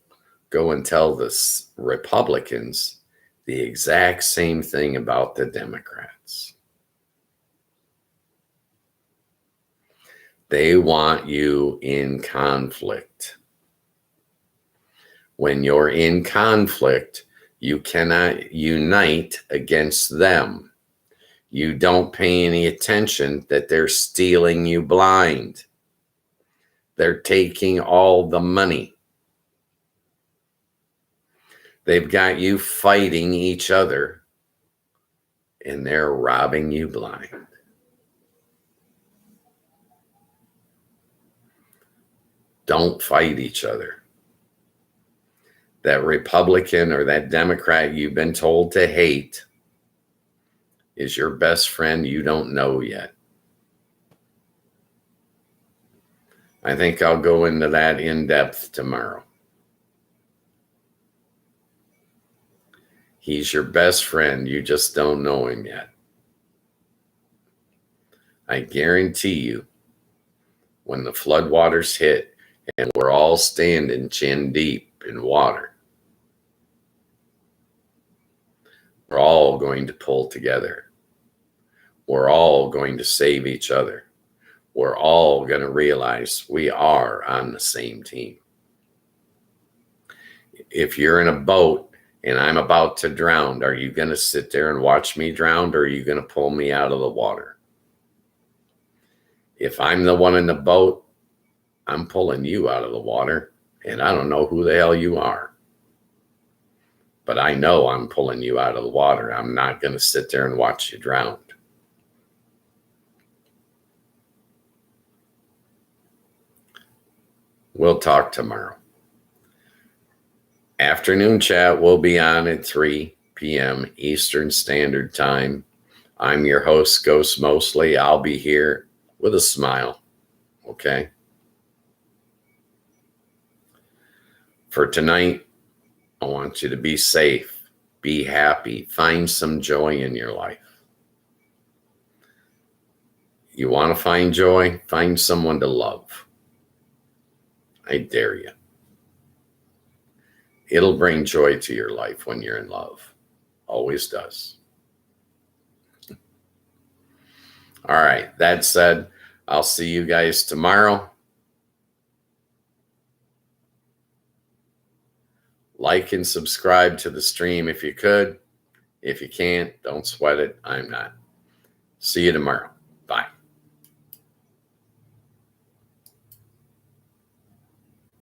S1: go and tell the Republicans the exact same thing about the Democrats. They want you in conflict. When you're in conflict, you cannot unite against them. You don't pay any attention that they're stealing you blind. They're taking all the money. They've got you fighting each other, and they're robbing you blind. Don't fight each other. That Republican or that Democrat you've been told to hate is your best friend you don't know yet. I think I'll go into that in depth tomorrow. He's your best friend. You just don't know him yet. I guarantee you, when the floodwaters hit and we're all standing chin deep in water, we're all going to pull together. We're all going to save each other. We're all going to realize we are on the same team. If you're in a boat and I'm about to drown, are you going to sit there and watch me drown, or are you going to pull me out of the water? If I'm the one in the boat, I'm pulling you out of the water, and I don't know who the hell you are. But I know I'm pulling you out of the water. I'm not going to sit there and watch you drown. We'll talk tomorrow. Afternoon chat will be on at 3 p.m. Eastern Standard Time. I'm your host, Ghost Mostly. I'll be here with a smile, okay? For tonight, I want you to be safe, be happy, find some joy in your life. You want to find joy? Find someone to love. I dare you. It'll bring joy to your life when you're in love. Always does. All right. That said, I'll see you guys tomorrow. Like and subscribe to the stream if you could. If you can't, don't sweat it. I'm not. See you tomorrow.